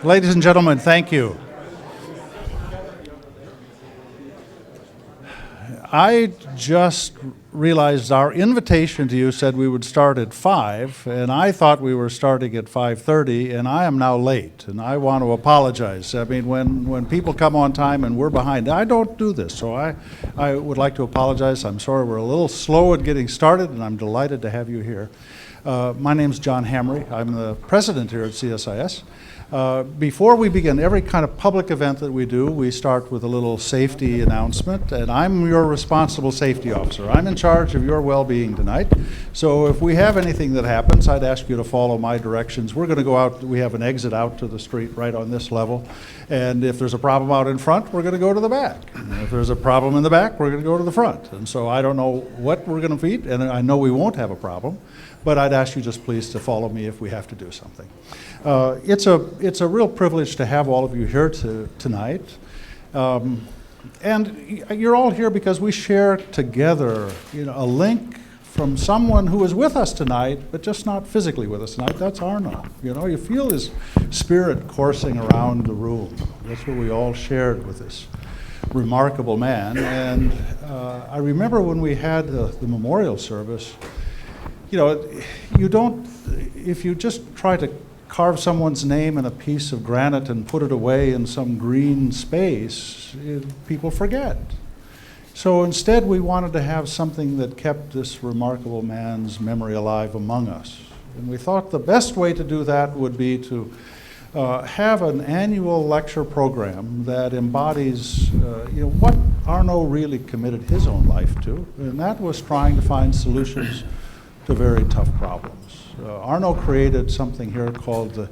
Ladies and gentlemen, thank you. I just realized our invitation to you said we would start at 5, and I thought we were starting at 5:30, and I am now late, and I want to apologize. I mean, when people come on time and we're behind, I don't do this, so I would like to apologize. I'm sorry we're a little slow at getting started, and I'm delighted to have you here. My name's John Hamre. I'm the president here at CSIS. Before we begin every kind of public event that we do, we start with a little safety announcement, and I'm your responsible safety officer. I'm in charge of your well-being tonight, so if we have anything that happens, I'd ask you to follow my directions. We're going to go out, we have an exit out to the street right on this level, and if there's a problem out in front, we're going to go to the back. And if there's a problem in the back, we're going to go to the front. And so I don't know what we're going to feed, and I know we won't have a problem, but I'd ask you just please to follow me if we have to do something. It's a real privilege to have all of you here tonight. And you're all here because we share together, a link from someone who is with us tonight, but just not physically with us tonight. That's Arnaud. You feel his spirit coursing around the room. That's what we all shared with this remarkable man. And I remember when we had the memorial service, if you just try to carve someone's name in a piece of granite and put it away in some green space, people forget. So instead we wanted to have something that kept this remarkable man's memory alive among us. And we thought the best way to do that would be to have an annual lecture program that embodies what Arnaud really committed his own life to, and that was trying to find solutions to very tough problems. Arnaud created something here called the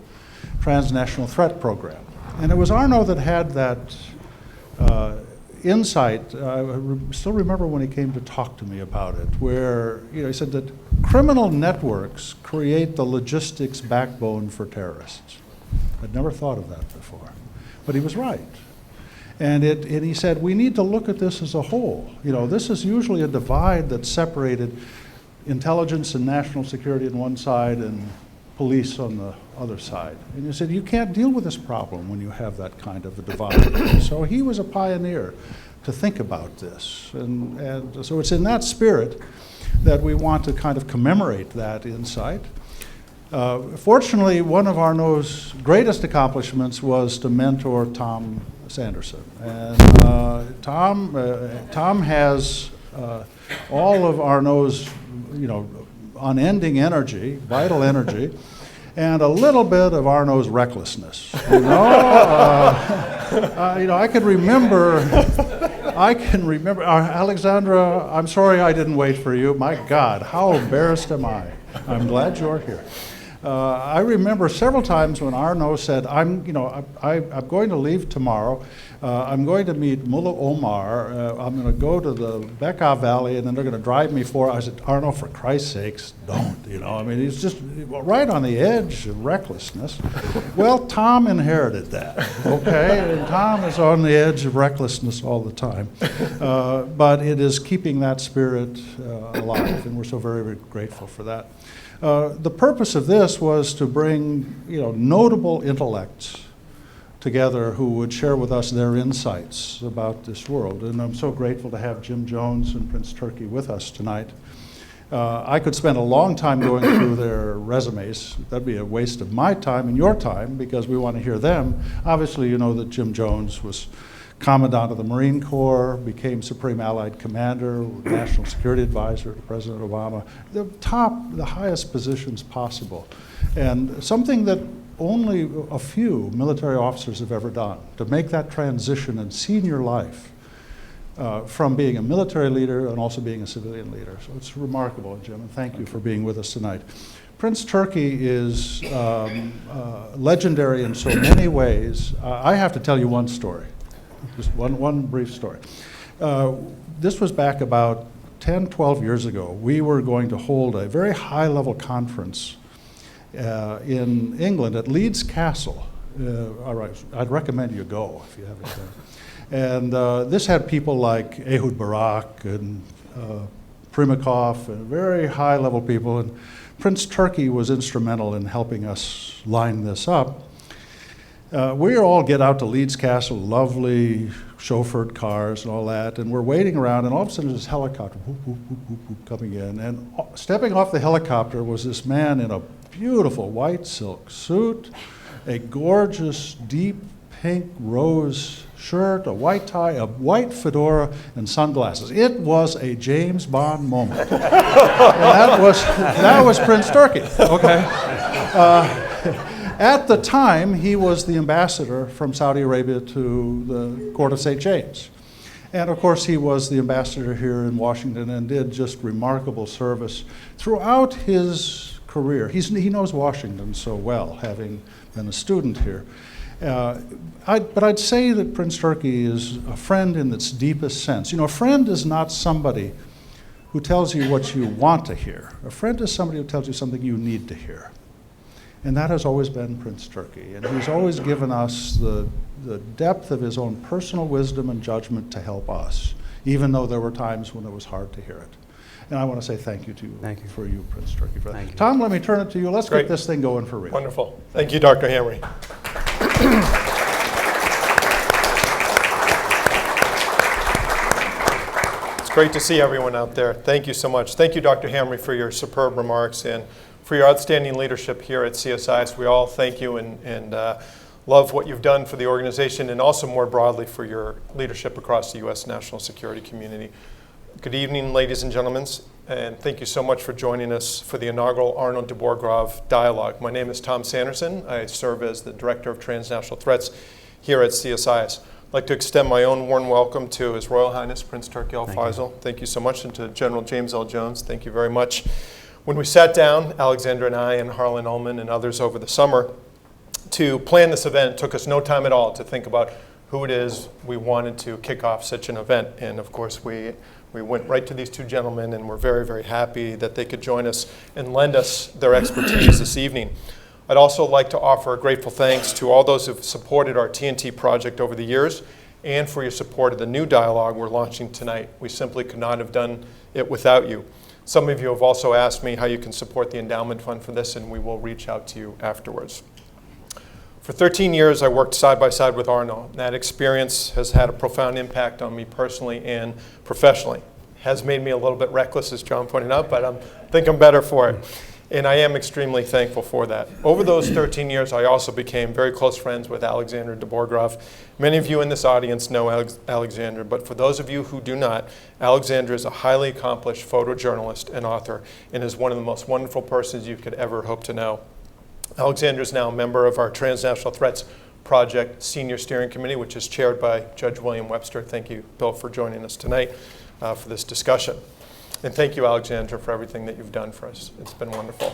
Transnational Threats Project. And it was Arnaud that had that insight. I still remember when he came to talk to me about it, where he said that criminal networks create the logistics backbone for terrorists. I'd never thought of that before, but he was right. And he said, we need to look at this as a whole. This is usually a divide that's separated intelligence and national security on one side and police on the other side. And he said, you can't deal with this problem when you have that kind of a divide. So he was a pioneer to think about this. And so it's in that spirit that we want to kind of commemorate that insight. Fortunately, one of Arnaud's greatest accomplishments was to mentor Tom Sanderson. And Tom has all of Arnaud's unending energy, vital energy, and a little bit of Arnaud's recklessness. I can remember, Alexandra, I'm sorry I didn't wait for you. My God, how embarrassed am I? I'm glad you're here. I remember several times when Arnaud said, I'm going to leave tomorrow. I'm going to meet Mullah Omar. I'm going to go to the Bekaa Valley, and then they're going to drive me I said, Arnaud, for Christ's sakes, don't. He's just right on the edge of recklessness. Well, Tom inherited that, okay? And Tom is on the edge of recklessness all the time. But it is keeping that spirit alive, and we're so very, very grateful for that. The purpose of this was to bring, notable intellects together who would share with us their insights about this world. And I'm so grateful to have Jim Jones and Prince Turki with us tonight. I could spend a long time going through their resumes. That'd be a waste of my time and your time because we want to hear them. Obviously, you know that Jim Jones was Commandant of the Marine Corps, became Supreme Allied Commander, National Security Advisor to President Obama, the highest positions possible. And something that only a few military officers have ever done, to make that transition in senior life from being a military leader and also being a civilian leader. So it's remarkable, Jim, and thank you for being with us tonight. Prince Turki is legendary in so many ways. I have to tell you one story. Just one brief story. This was back about 10, 12 years ago. We were going to hold a very high-level conference in England at Leeds Castle. All right, I'd recommend you go if you haven't been. And this had people like Ehud Barak and Primakov and very high-level people. And Prince Turki was instrumental in helping us line this up. We all get out to Leeds Castle, lovely chauffeured cars and all that, and we're waiting around, and all of a sudden there's this helicopter whoop, whoop, whoop, whoop, whoop, coming in, and stepping off the helicopter was this man in a beautiful white silk suit, a gorgeous deep pink rose shirt, a white tie, a white fedora, and sunglasses. It was a James Bond moment. And that was Prince Turki, okay? At the time, he was the ambassador from Saudi Arabia to the Court of St. James. And of course, he was the ambassador here in Washington and did just remarkable service throughout his career. He knows Washington so well, having been a student here. But I'd say that Prince Turki is a friend in its deepest sense. You know, a friend is not somebody who tells you what you want to hear. A friend is somebody who tells you something you need to hear. And that has always been Prince Turki. And he's always given us the depth of his own personal wisdom and judgment to help us, even though there were times when it was hard to hear it. And I want to say thank you to you, for you, Prince Turki, for that. Tom, let me turn it to you. Let's get this thing going for real. Wonderful. Thank you, Dr. Hamre. It's great to see everyone out there. Thank you so much. Thank you, Dr. Hamre, for your superb remarks and for your outstanding leadership here at CSIS. We all thank you and love what you've done for the organization and also more broadly for your leadership across the U.S. national security community. Good evening, ladies and gentlemen, and thank you so much for joining us for the inaugural Arnaud de Borchgrave Dialogue. My name is Tom Sanderson. I serve as the Director of Transnational Threats here at CSIS. I'd like to extend my own warm welcome to His Royal Highness Prince Turki Al Faisal. Thank you so much, and to General James L. Jones. Thank you very much. When we sat down, Alexander and I and Harlan Ullman and others over the summer to plan this event, it took us no time at all to think about who it is we wanted to kick off such an event. And of course, we went right to these two gentlemen, and we're very, very happy that they could join us and lend us their expertise this evening. I'd also like to offer a grateful thanks to all those who've supported our TNT project over the years and for your support of the new dialogue we're launching tonight. We simply could not have done it without you. Some of you have also asked me how you can support the endowment fund for this, and we will reach out to you afterwards. For 13 years, I worked side by side with Arnaud. That experience has had a profound impact on me personally and professionally. It has made me a little bit reckless, as John pointed out, but I think I'm better for it. And I am extremely thankful for that. Over those 13 years, I also became very close friends with Alexander de Borchgrave. Many of you in this audience know Alexander, but for those of you who do not, Alexander is a highly accomplished photojournalist and author and is one of the most wonderful persons you could ever hope to know. Alexander is now a member of our Transnational Threats Project Senior Steering Committee, which is chaired by Judge William Webster. Thank you, Bill, for joining us tonight for this discussion. And thank you, Alexander, for everything that you've done for us. It's been wonderful.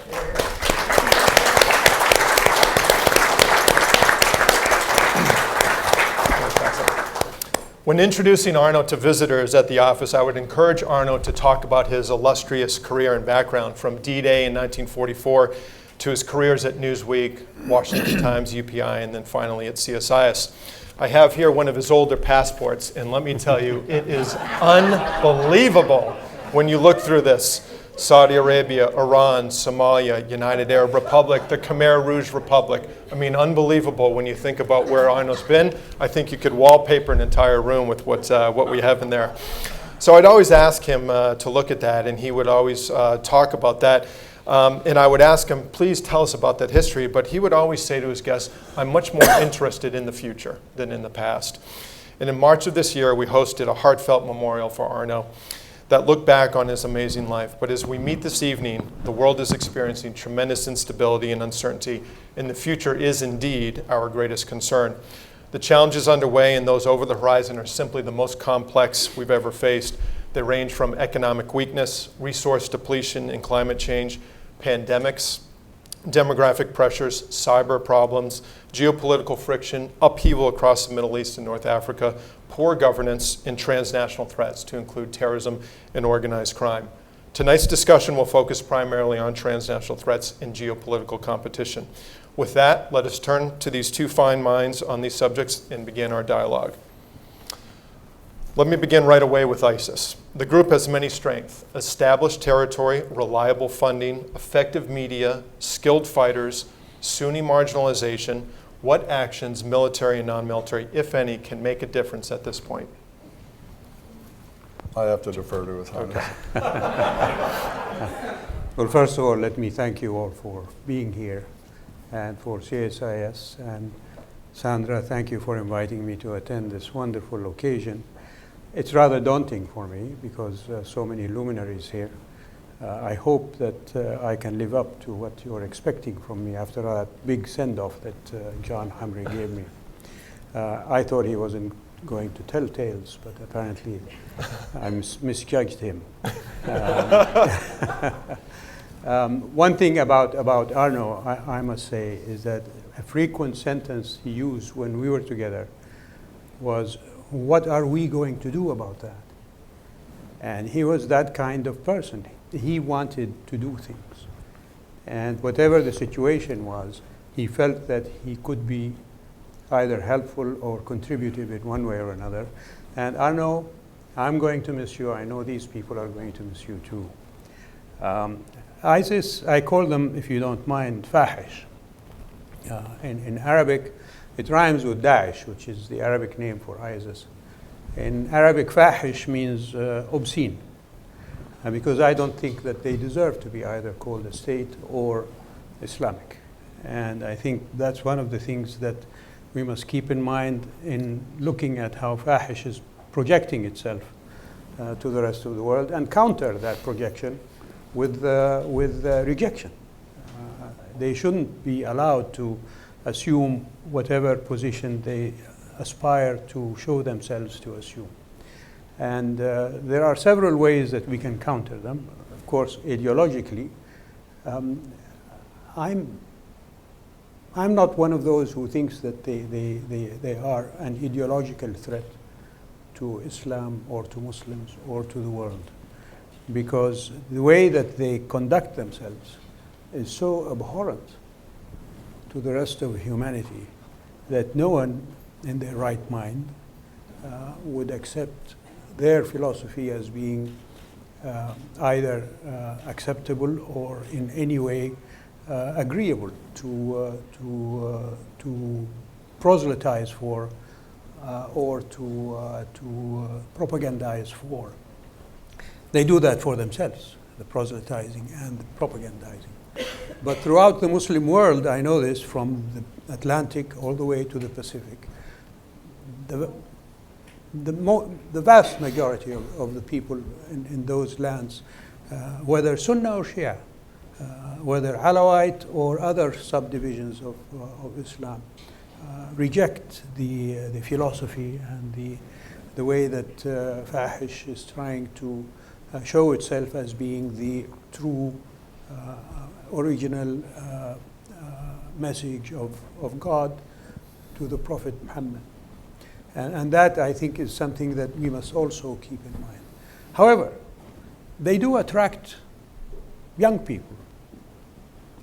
When introducing Arnaud to visitors at the office, I would encourage Arnaud to talk about his illustrious career and background from D-Day in 1944 to his careers at Newsweek, Washington Times, UPI, and then finally at CSIS. I have here one of his older passports, and let me tell you, it is unbelievable when you look through this. Saudi Arabia, Iran, Somalia, United Arab Republic, the Khmer Rouge Republic. I mean, unbelievable when you think about where Arnaud's been. I think you could wallpaper an entire room with what we have in there. So I'd always ask him to look at that, and he would always talk about that. And I would ask him, please tell us about that history. But he would always say to his guests, I'm much more interested in the future than in the past. And in March of this year, we hosted a heartfelt memorial for Arnaud that looked back on his amazing life. But as we meet this evening, the world is experiencing tremendous instability and uncertainty, and the future is indeed our greatest concern. The challenges underway and those over the horizon are simply the most complex we've ever faced. They range from economic weakness, resource depletion and climate change, pandemics, demographic pressures, cyber problems, geopolitical friction, upheaval across the Middle East and North Africa, poor governance, and transnational threats to include terrorism and organized crime. Tonight's discussion will focus primarily on transnational threats and geopolitical competition. With that, let us turn to these two fine minds on these subjects and begin our dialogue. Let me begin right away with ISIS. The group has many strengths: established territory, reliable funding, effective media, skilled fighters, Sunni marginalization, what actions, military and non-military, if any, can make a difference at this point? I have to defer to His Highness. Well, first of all, let me thank you all for being here, and for CSIS. And Sandra, thank you for inviting me to attend this wonderful occasion. It's rather daunting for me because so many luminaries here. I hope that I can live up to what you're expecting from me after that big send-off that John Hamre gave me. I thought he wasn't going to tell tales, but apparently I misjudged him. One thing about Arnaud, I must say, is that a frequent sentence he used when we were together was, "What are we going to do about that?" And he was that kind of person. He wanted to do things. And whatever the situation was, he felt that he could be either helpful or contributive in one way or another. And Arnaud, I'm going to miss you. I know these people are going to miss you too. ISIS, I call them, if you don't mind, fahish. In Arabic, it rhymes with Daesh, which is the Arabic name for ISIS. In Arabic, fahish means obscene, because I don't think that they deserve to be either called a state or Islamic. And I think that's one of the things that we must keep in mind in looking at how fahish is projecting itself to the rest of the world, and counter that projection with rejection. They shouldn't be allowed to assume whatever position they aspire to show themselves to assume. And there are several ways that we can counter them. Of course, ideologically, I'm not one of those who thinks that they are an ideological threat to Islam or to Muslims or to the world, because the way that they conduct themselves is so abhorrent to the rest of humanity that no one in their right mind would accept their philosophy as being either acceptable or in any way agreeable to proselytize for or to propagandize for. They do that for themselves, the proselytizing and the propagandizing. But throughout the Muslim world, I know this from the Atlantic all the way to the Pacific, the vast majority of the people in those lands, whether Sunnah or Shia, whether Alawite or other subdivisions of Islam, reject the philosophy and the way that Fahish is trying to show itself as being the true original message of God to the Prophet Muhammad. And that, I think, is something that we must also keep in mind. However, they do attract young people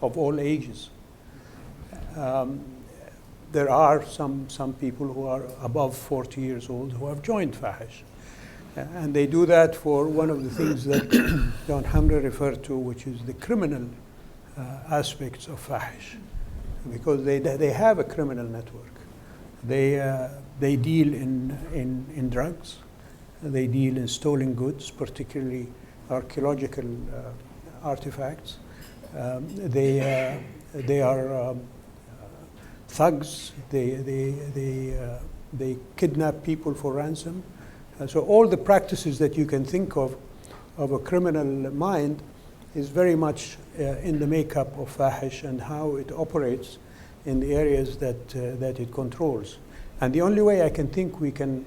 of all ages. There are some people who are above 40 years old who have joined Fahish. And they do that for one of the things that John Hamre referred to, which is the criminal aspects of Fahish, because they have a criminal network. They deal in drugs. They deal in stolen goods, particularly archaeological artifacts. They are thugs. They kidnap people for ransom. So all the practices that you can think of a criminal mind is very much in the makeup of Fahish and how it operates in the areas that it controls. And the only way I can think we can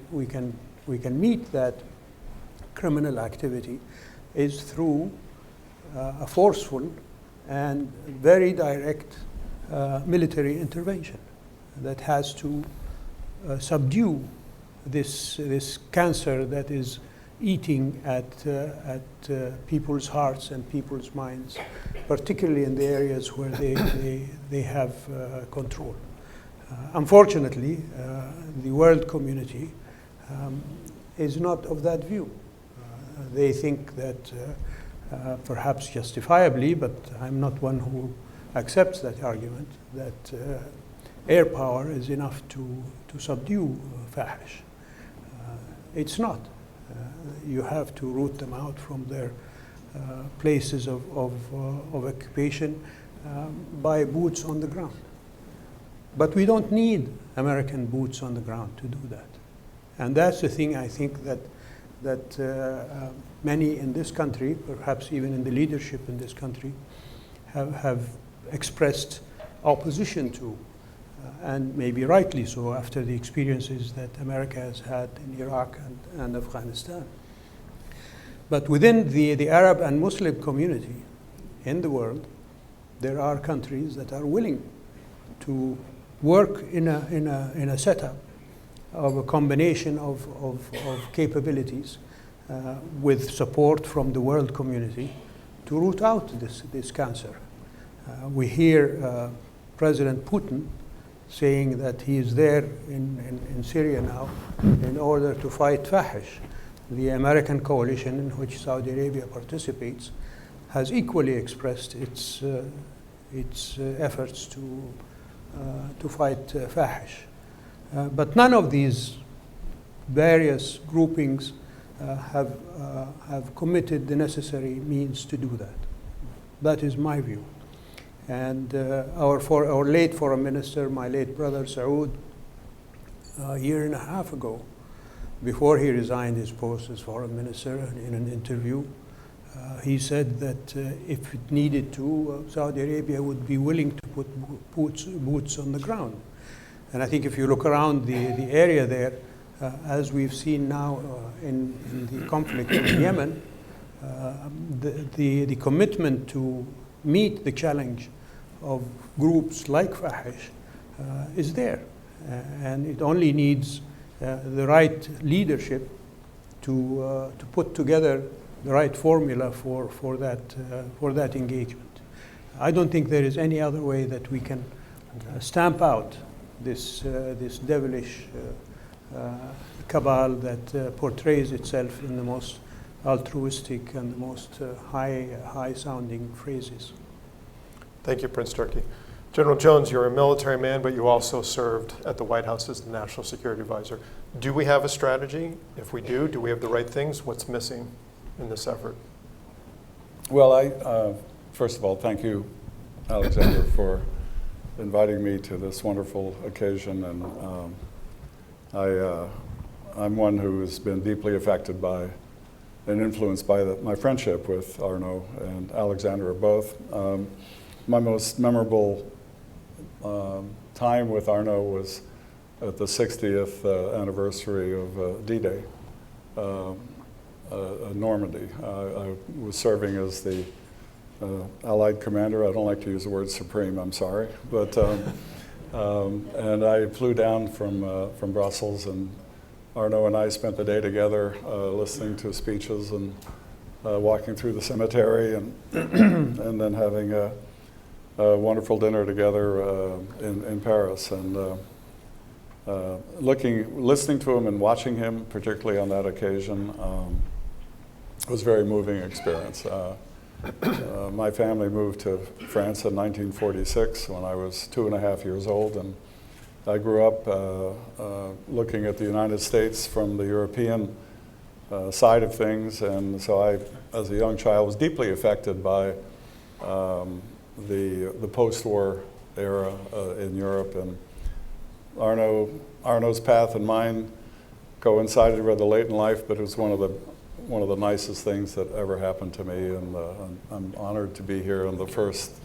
meet that criminal activity is through a forceful and very direct military intervention that has to subdue this cancer that is eating at people's hearts and people's minds, particularly in the areas where they have control. Unfortunately, the world community is not of that view. They think that, perhaps justifiably, but I'm not one who accepts that argument, that air power is enough to subdue Fahish. It's not. You have to root them out from their places of occupation by boots on the ground. But we don't need American boots on the ground to do that. And that's the thing I think that many in this country, perhaps even in the leadership in this country, have expressed opposition to, and maybe rightly so after the experiences that America has had in Iraq and Afghanistan. But within the Arab and Muslim community in the world, there are countries that are willing to work in a setup of a combination of capabilities with support from the world community to root out this cancer. We hear President Putin saying that he is there in Syria now in order to fight Fahish. The American coalition in which Saudi Arabia participates has equally expressed its efforts to fight Fahish. But none of these various groupings have committed the necessary means to do that. That is my view. And our late foreign minister, my late brother Saud, a year and a half ago, before he resigned his post as foreign minister, in an interview, he said that if it needed to, Saudi Arabia would be willing to put boots on the ground. And I think if you look around the area there, as we've seen now in the conflict in Yemen, the commitment to meet the challenge of groups like Fahish is there. And it only needs the right leadership to put together the right formula for that engagement. I don't think there is any other way that we can stamp out this devilish cabal that portrays itself in the most altruistic and the most high-sounding phrases. Thank you, Prince Turki. General Jones, you're a military man, but you also served at the White House as the National Security Advisor. Do we have a strategy? If we do we have the right things? What's missing in this effort? Well, first of all, thank you, Alexander, for inviting me to this wonderful occasion. And I'm one who has been deeply affected by and influenced by my friendship with Arnaud and Alexander both. My most memorable time with Arnaud was at the 60th anniversary of D-Day, Normandy. I was serving as the Allied commander. I don't like to use the word supreme, I'm sorry. But, and I flew down from Brussels, and Arnaud and I spent the day together listening to speeches and walking through the cemetery and, and then having a wonderful dinner together in Paris. And listening to him and watching him, particularly on that occasion, was a very moving experience. My family moved to France in 1946 when I was 2.5 years old, and I grew up looking at the United States from the European side of things, and so I, as a young child, was deeply affected by the post-war era in Europe. And Arnaud's path and mine coincided rather late in life, but it was one of the nicest things that ever happened to me, and I'm honored to be here on the first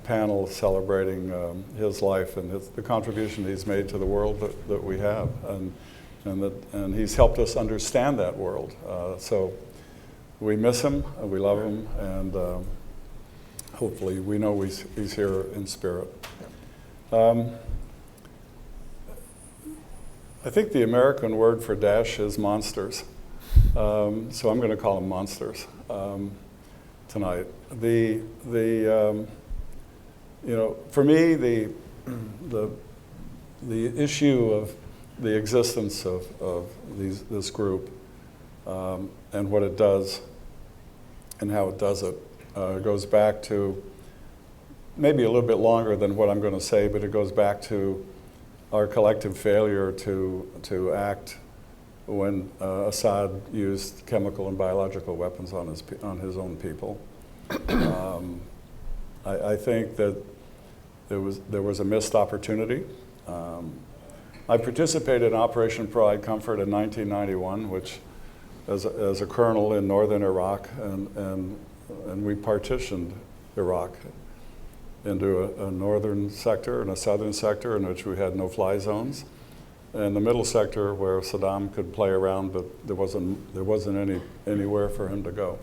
panel celebrating his life and the contribution he's made to the world that we have, and he's helped us understand that world. So we miss him, and we love him, and hopefully we know he's here in spirit. I think the American word for Daesh is monsters. So I'm going to call them monsters tonight. For me, the issue of the existence of this group and what it does and how it does it goes back to maybe a little bit longer than what I'm going to say, but it goes back to our collective failure to act when Assad used chemical and biological weapons on his own people. I think that there was a missed opportunity. I participated in Operation Provide Comfort in 1991, which as a colonel in northern Iraq, and we partitioned Iraq into a northern sector and a southern sector in which we had no-fly zones, and the middle sector where Saddam could play around, but there wasn't anywhere for him to go.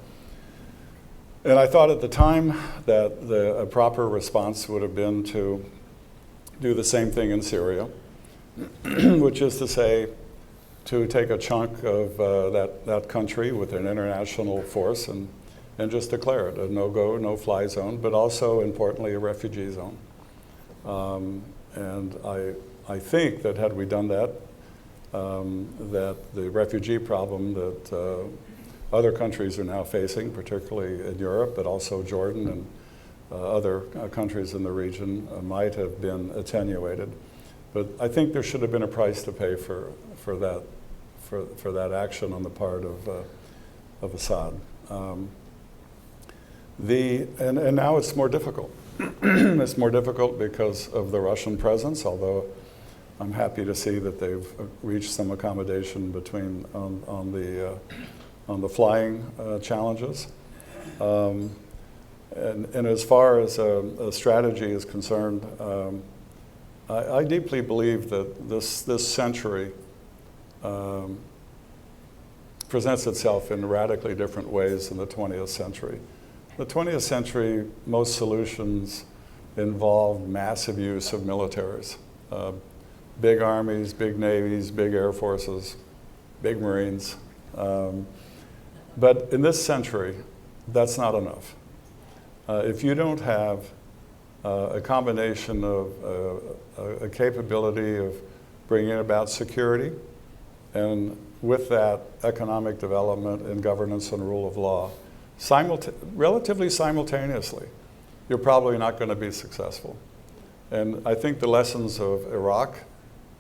And I thought at the time that a proper response would have been to do the same thing in Syria, which is to say, to take a chunk of that country with an international force and just declare it a no-go, no-fly zone, but also, importantly, a refugee zone. And I think that had we done that, that the refugee problem that other countries are now facing, particularly in Europe, but also Jordan and other countries in the region, might have been attenuated. But I think there should have been a price to pay for that action on the part of Assad. And now it's more difficult. It's more difficult because of the Russian presence, although I'm happy to see that they've reached some accommodation between on the flying challenges. And as far as a strategy is concerned, I deeply believe that this century presents itself in radically different ways than the 20th century. The 20th century, most solutions involved massive use of militaries. Big armies, big navies, big air forces, big Marines. But in this century, that's not enough. If you don't have a combination of a capability of bringing about security, and with that, economic development and governance and rule of law, relatively simultaneously, you're probably not going to be successful. And I think the lessons of Iraq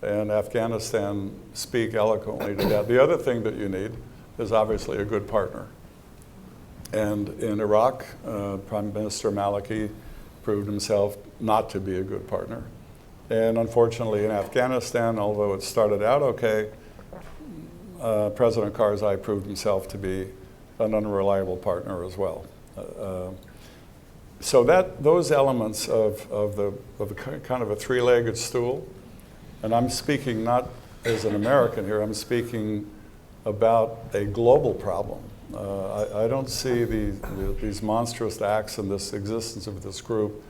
and Afghanistan speak eloquently to that. The other thing that you need is obviously a good partner. And in Iraq, Prime Minister Maliki proved himself not to be a good partner. And unfortunately in Afghanistan, although it started out okay, President Karzai proved himself to be an unreliable partner as well. So those elements of the kind of a three-legged stool, and I'm speaking not as an American here, I'm speaking about a global problem. I don't see these monstrous acts and this existence of this group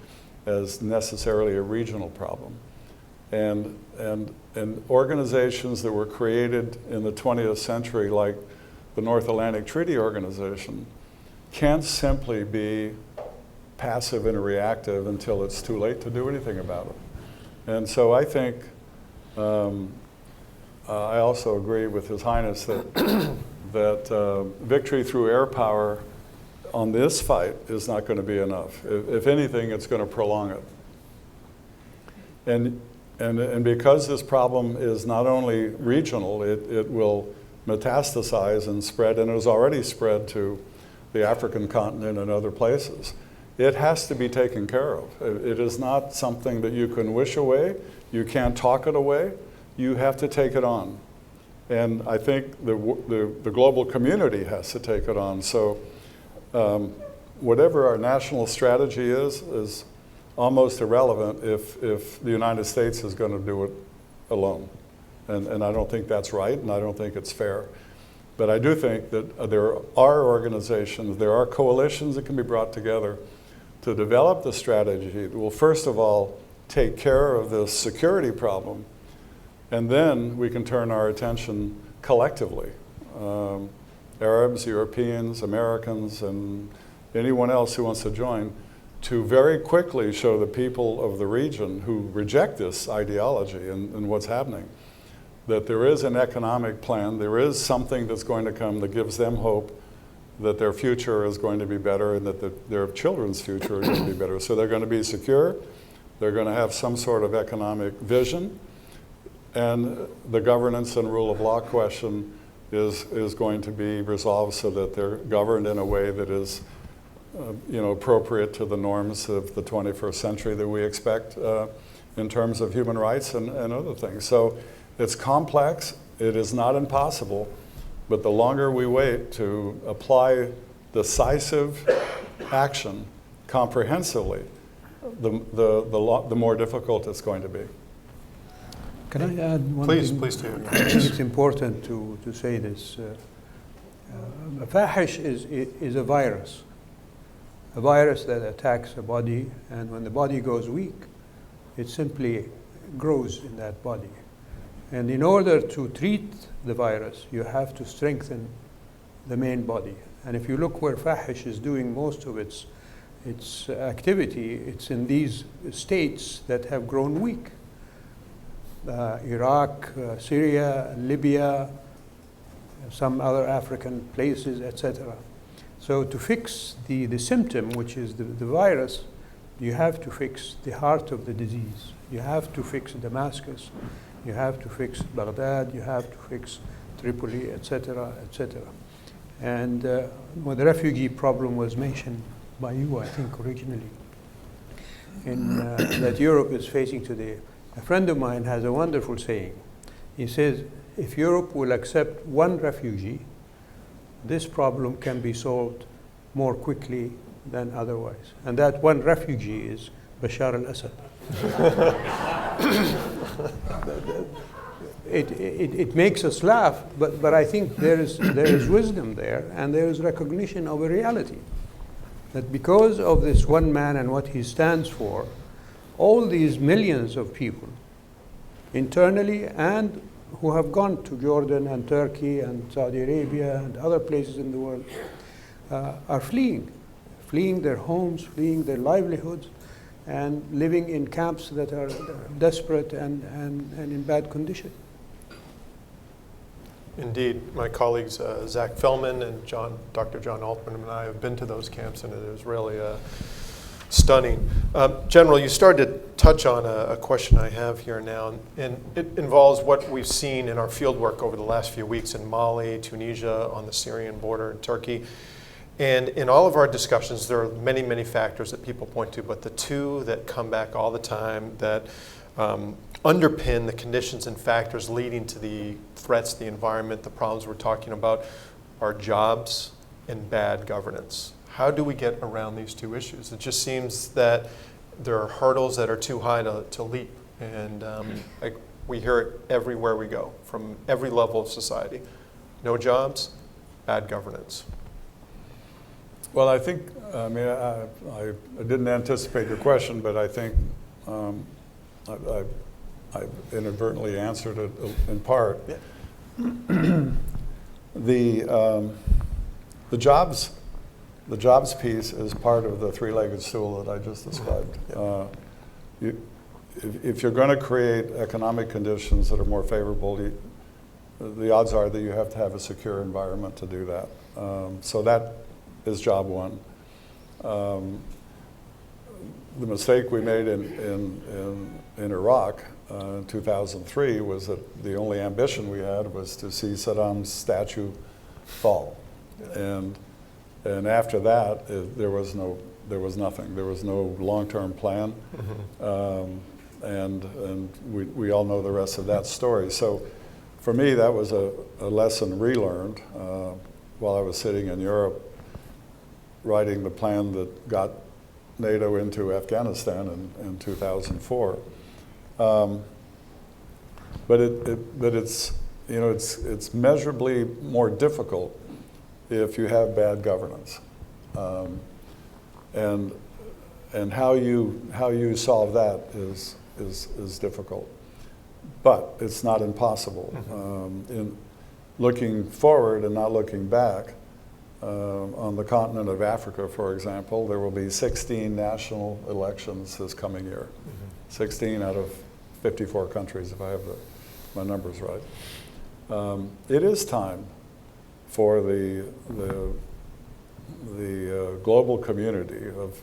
as necessarily a regional problem. And organizations that were created in the 20th century, like the North Atlantic Treaty Organization, can't simply be passive and reactive until it's too late to do anything about it. And so I think, I also agree with His Highness that victory through air power on this fight is not going to be enough. If anything, it's going to prolong it. And because this problem is not only regional, it will metastasize and spread, and it has already spread to the African continent and other places. It has to be taken care of. It is not something that you can wish away. You can't talk it away. You have to take it on. And I think the global community has to take it on. So whatever our national strategy is almost irrelevant if the United States is going to do it alone. And I don't think that's right, and I don't think it's fair. But I do think that there are organizations, there are coalitions that can be brought together to develop the strategy that will first of all take care of this security problem, and then we can turn our attention collectively, Arabs, Europeans, Americans, and anyone else who wants to join, to very quickly show the people of the region who reject this ideology and what's happening, that there is an economic plan, there is something that's going to come that gives them hope that their future is going to be better and that their children's future is going to be better. So they're going to be secure, they're going to have some sort of economic vision, And the governance and rule of law question is going to be resolved so that they're governed in a way that is appropriate to the norms of the 21st century that we expect in terms of human rights and other things. So it's complex, it is not impossible, but the longer we wait to apply decisive action comprehensively, the more difficult it's going to be. Can I add one Please, thing? please do. I think it's important to say this. Fahish is a virus that attacks a body, and when the body goes weak, it simply grows in that body. And in order to treat the virus, you have to strengthen the main body. And if you look where Fahish is doing most of its activity, it's in these states that have grown weak. Iraq, Syria, Libya, some other African places, etc. So to fix the symptom, which is the virus, you have to fix the heart of the disease. You have to fix Damascus, you have to fix Baghdad, you have to fix Tripoli, etc., etc. And when the refugee problem was mentioned by you, I think, originally, that Europe is facing today, a friend of mine has a wonderful saying. He says, if Europe will accept one refugee, this problem can be solved more quickly than otherwise. And that one refugee is Bashar al-Assad. It makes us laugh, but I think there is wisdom there, and there is recognition of a reality. That because of this one man and what he stands for, all these millions of people, internally and who have gone to Jordan and Turkey and Saudi Arabia and other places in the world, are fleeing their homes, fleeing their livelihoods, and living in camps that are desperate and in bad condition. Indeed, my colleagues Zach Fellman and Dr. John Altman and I have been to those camps, and it is really stunning. General, you started to touch on a question I have here now, and it involves what we've seen in our field work over the last few weeks in Mali, Tunisia, on the Syrian border, and Turkey. And in all of our discussions, there are many, many factors that people point to, but the two that come back all the time that underpin the conditions and factors leading to the threats, the environment, the problems we're talking about are jobs and bad governance. How do we get around these two issues? It just seems that there are hurdles that are too high to leap, and we hear it everywhere we go, from every level of society. No jobs, bad governance. Well, I think, I didn't anticipate your question, but I think I inadvertently answered it in part. Yeah. The jobs piece is part of the three-legged stool that I just described. Yeah. If you're going to create economic conditions that are more favorable, the odds are that you have to have a secure environment to do that. So that is job one. The mistake we made in Iraq in 2003 was that the only ambition we had was to see Saddam's statue fall, and after that there was nothing. There was no long-term plan, and we all know the rest of that story. So for me, that was a lesson relearned while I was sitting in Europe writing the plan that got NATO into Afghanistan in 2004. But it's measurably more difficult if you have bad governance, and how you solve that is difficult, but it's not impossible. In looking forward and not looking back, on the continent of Africa, for example, there will be 16 national elections this coming year. 16 out of 54 countries, if I have my numbers right. It is time for the global community of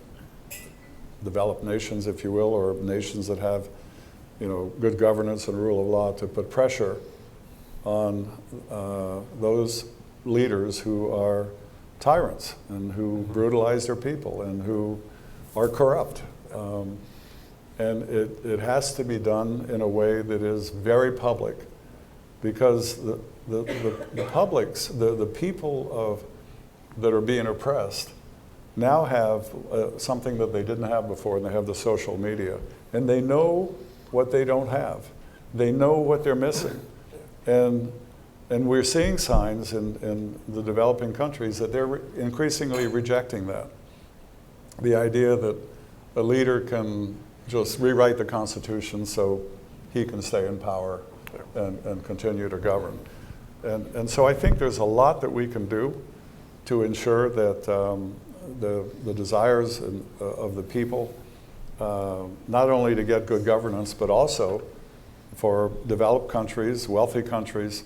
developed nations, if you will, or nations that have good governance and rule of law to put pressure on those leaders who are tyrants and who brutalize their people and who are corrupt. And it has to be done in a way that is very public, because the publics, the people that are being oppressed now have something that they didn't have before, and they have the social media. And they know what they don't have. They know what they're missing. And we're seeing signs in the developing countries that they're increasingly rejecting that. The idea that a leader can just rewrite the Constitution so he can stay in power and continue to govern. And so I think there's a lot that we can do to ensure that the desires of the people, not only to get good governance, but also for developed countries, wealthy countries,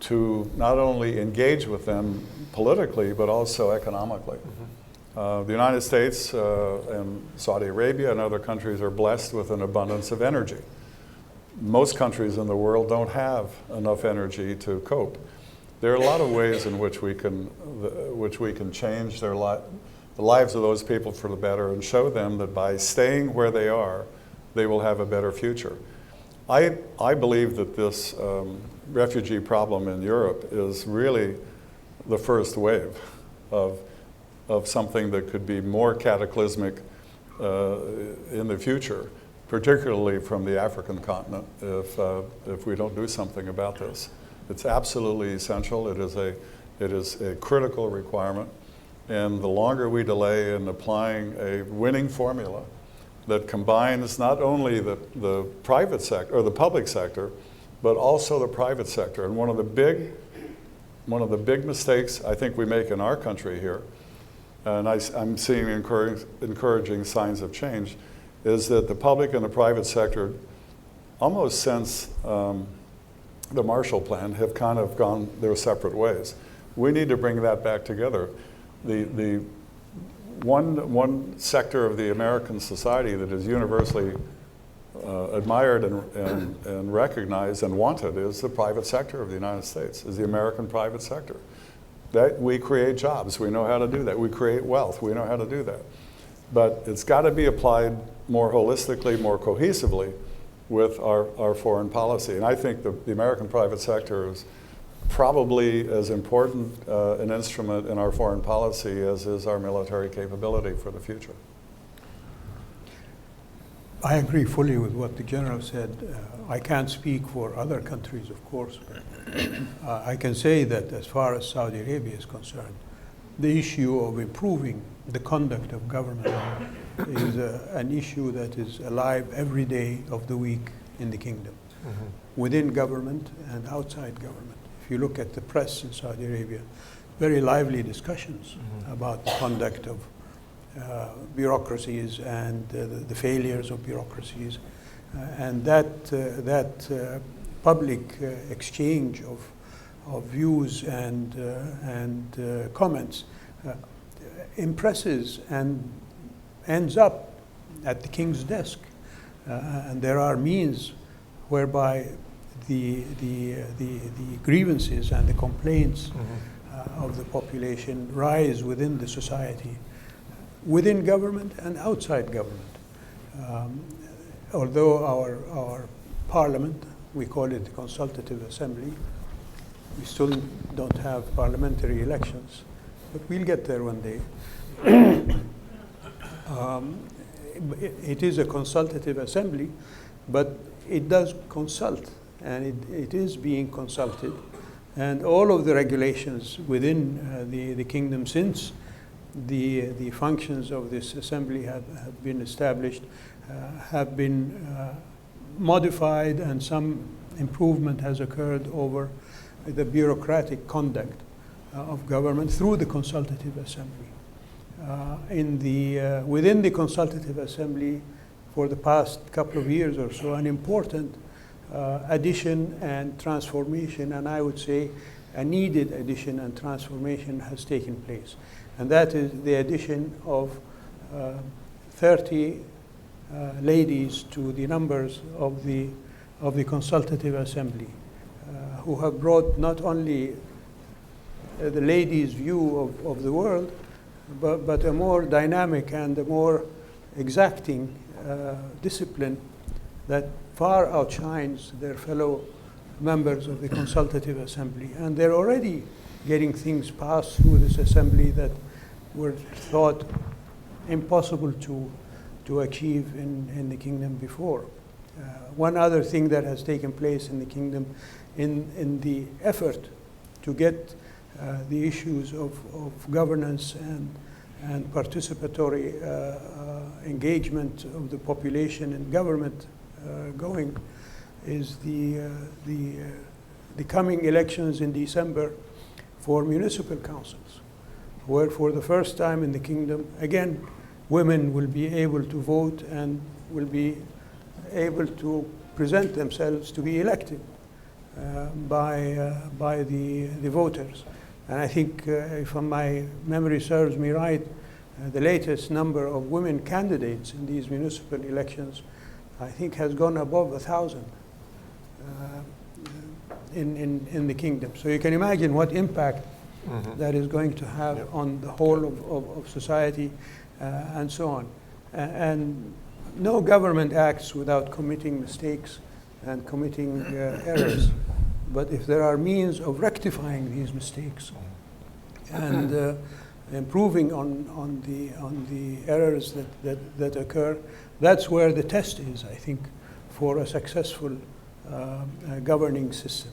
to not only engage with them politically, but also economically. The United States and Saudi Arabia and other countries are blessed with an abundance of energy. Most countries in the world don't have enough energy to cope. There are a lot of ways in which we can change the lives of those people for the better, and show them that by staying where they are, they will have a better future. I believe that this refugee problem in Europe is really the first wave of something that could be more cataclysmic in the future, particularly from the African continent, if we don't do something about this. It's absolutely essential. It is a critical requirement. And the longer we delay in applying a winning formula that combines not only the private sector or the public sector, but also the private sector. And one of the big mistakes I think we make in our country here, and I'm seeing encouraging signs of change, is that the public and the private sector, almost since the Marshall Plan, have kind of gone their separate ways. We need to bring that back together. The one sector of the American society that is universally admired and recognized and wanted is the private sector of the United States, is the American private sector. That we create jobs, we know how to do that. We create wealth, we know how to do that. But it's got to be applied more holistically, more cohesively with our foreign policy. And I think the American private sector is probably as important an instrument in our foreign policy as is our military capability for the future. I agree fully with what the General said. I can't speak for other countries, of course, but I can say that as far as Saudi Arabia is concerned, the issue of improving the conduct of government is an issue that is alive every day of the week in the kingdom, within government and outside government. If you look at the press in Saudi Arabia, very lively discussions about the conduct of bureaucracies and the failures of bureaucracies. And that public exchange of views and comments impresses and ends up at the king's desk. And there are means whereby the grievances and the complaints of the population rise within the society, within government and outside government. Although our parliament, we call it the Consultative Assembly, we still don't have parliamentary elections, but we'll get there one day. It is a consultative assembly, but it does consult, and it is being consulted. And all of the regulations within the kingdom, since the functions of this assembly have been established, have been modified, and some improvement has occurred over the bureaucratic conduct of government through the consultative assembly. Within the consultative assembly, for the past couple of years or so, an important addition and transformation, and I would say a needed addition and transformation, has taken place. And that is the addition of 30 ladies to the numbers of the Consultative Assembly, who have brought not only the ladies' view of the world, but a more dynamic and a more exacting discipline that far outshines their fellow members of the Consultative Assembly. And they're already getting things passed through this assembly that were thought impossible to achieve in the kingdom before. One other thing that has taken place in the kingdom in the effort to get the issues of governance and participatory engagement of the population in government going is the coming elections in December for municipal councils, where for the first time in the kingdom, again, women will be able to vote and will be able to present themselves to be elected by the voters. And I think, if my memory serves me right, the latest number of women candidates in these municipal elections, I think, has gone above 1,000 in the kingdom. So you can imagine what impact that is going to have on the whole of society and so on. And no government acts without committing mistakes and committing errors. But if there are means of rectifying these mistakes and improving on the errors that occur, that's where the test is, I think, for a successful governing system.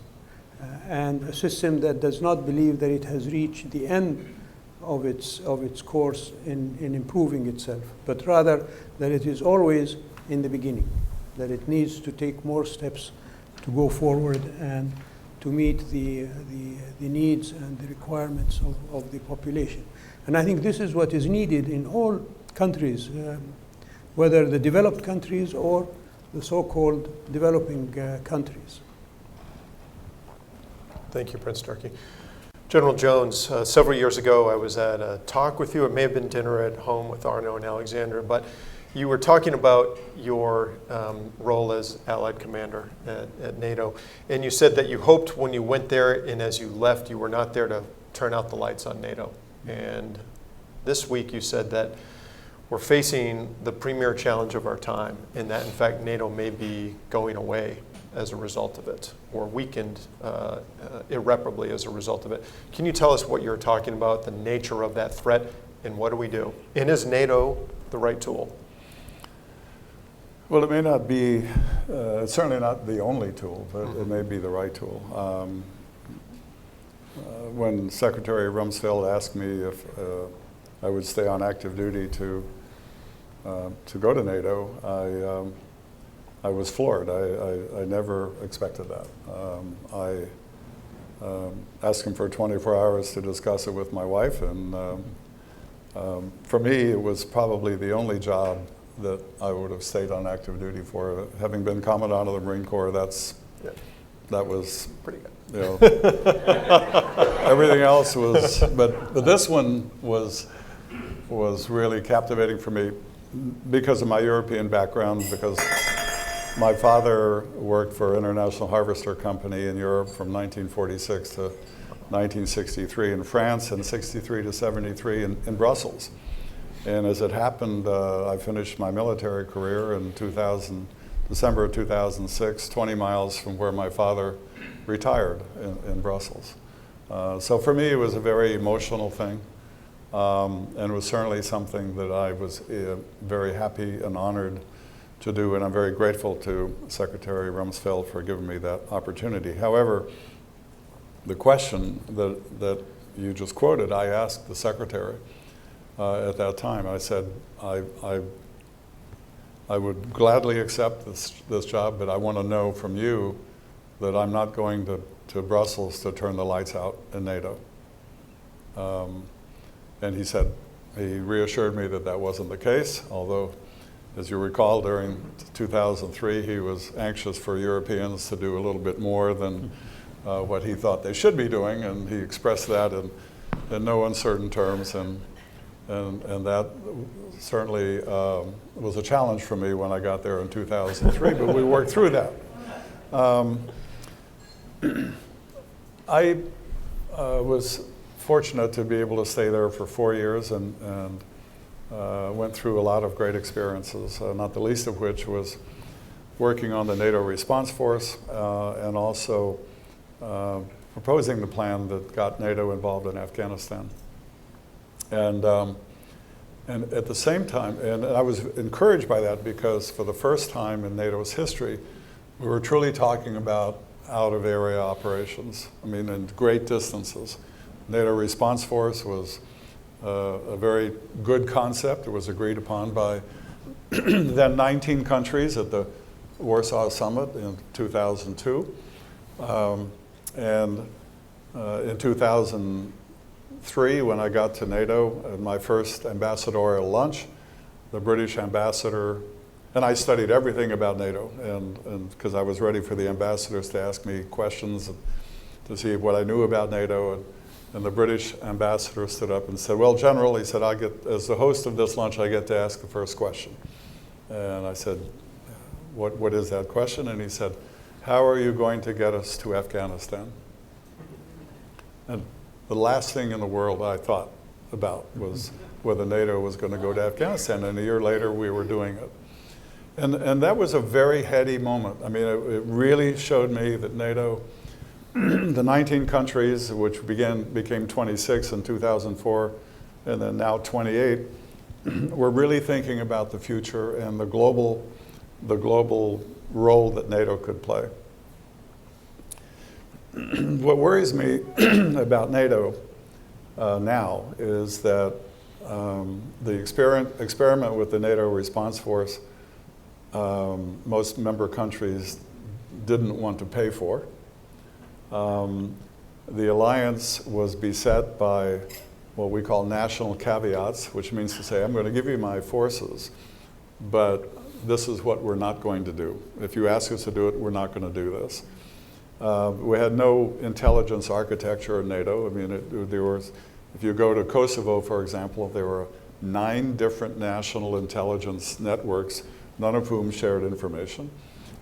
And a system that does not believe that it has reached the end of its course in improving itself, but rather that it is always in the beginning, that it needs to take more steps to go forward and to meet the needs and the requirements of the population. And I think this is what is needed in all countries, whether the developed countries or the so-called developing countries. Thank you, Prince Turki. General Jones, several years ago I was at a talk with you. It may have been dinner at home with Arnaud and Alexandra, but you were talking about your role as Allied Commander at NATO, and you said that you hoped when you went there and as you left, you were not there to turn out the lights on NATO. And this week you said that we're facing the premier challenge of our time, and that in fact NATO may be going away as a result of it, or weakened irreparably as a result of it. Can you tell us what you're talking about, the nature of that threat, and what do we do? And is NATO the right tool? Well, it may not be, it's certainly not the only tool, but it may be the right tool. When Secretary Rumsfeld asked me if I would stay on active duty to go to NATO, I was floored. I never expected that. I asked him for 24 hours to discuss it with my wife, and for me, it was probably the only job that I would have stayed on active duty for. Having been Commandant of the Marine Corps, that was pretty good. You know, everything else was, but this one was really captivating for me because of my European background, because my father worked for International Harvester Company in Europe from 1946 to 1963 in France, and 63 to 73 in Brussels. And as it happened, I finished my military career in December of 2006, 20 miles from where my father retired in Brussels. So for me, it was a very emotional thing, and it was certainly something that I was very happy and honored to do, and I'm very grateful to Secretary Rumsfeld for giving me that opportunity. However, the question that you just quoted, I asked the Secretary at that time. I said, I would gladly accept this job, but I want to know from you that I'm not going to Brussels to turn the lights out in NATO. And he reassured me that that wasn't the case, although, as you recall, during 2003, he was anxious for Europeans to do a little bit more than what he thought they should be doing, and he expressed that in no uncertain terms. And And that certainly was a challenge for me when I got there in 2003, but we worked through that. I was fortunate to be able to stay there for 4 years and went through a lot of great experiences, not the least of which was working on the NATO response force and also proposing the plan that got NATO involved in Afghanistan. And at the same time, and I was encouraged by that because for the first time in NATO's history, we were truly talking about out-of-area operations, I mean, in great distances. NATO response force was a very good concept. It was agreed upon by then 19 countries at the Warsaw Summit in 2002. In 2003, when I got to NATO at my first ambassadorial lunch, the British ambassador, and I studied everything about NATO, and because I was ready for the ambassadors to ask me questions to see what I knew about NATO, and the British ambassador stood up and said, well, General, he said, as the host of this lunch, I get to ask the first question. And I said, what is that question? And he said, how are you going to get us to Afghanistan? And the last thing in the world I thought about was whether NATO was going to go to Afghanistan, and a year later we were doing it. And that was a very heady moment. I mean, it really showed me that NATO, the 19 countries, which became 26 in 2004, and then now 28, were really thinking about the future and the global role that NATO could play. What worries me about NATO now is that the experiment with the NATO response force, most member countries didn't want to pay for. The alliance was beset by what we call national caveats, which means to say, I'm going to give you my forces, but this is what we're not going to do. If you ask us to do it, we're not going to do this. We had no intelligence architecture in NATO. I mean, if you go to Kosovo, for example, there were 9 different national intelligence networks, none of whom shared information.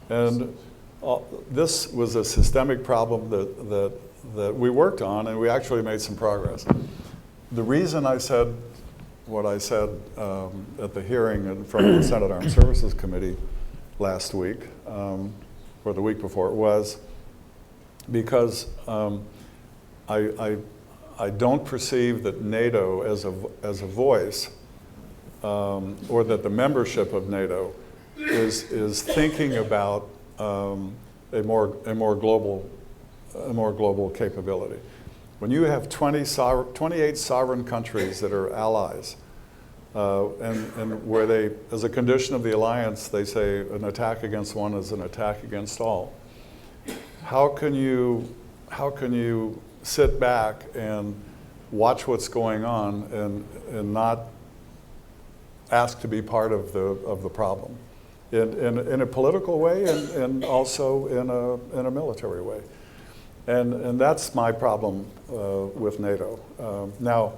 And this was a systemic problem that we worked on, and we actually made some progress. The reason I said what I said at the hearing in front of the Senate Armed Services Committee last week, or the week before, was because I don't perceive that NATO as a voice, or that the membership of NATO is thinking about a more global capability. When you have 28 sovereign countries that are allies, and where they, as a condition of the alliance, they say an attack against one is an attack against all. How can you sit back and watch what's going on and not ask to be part of the problem in a political way and also in a military way? And that's my problem with NATO. Now,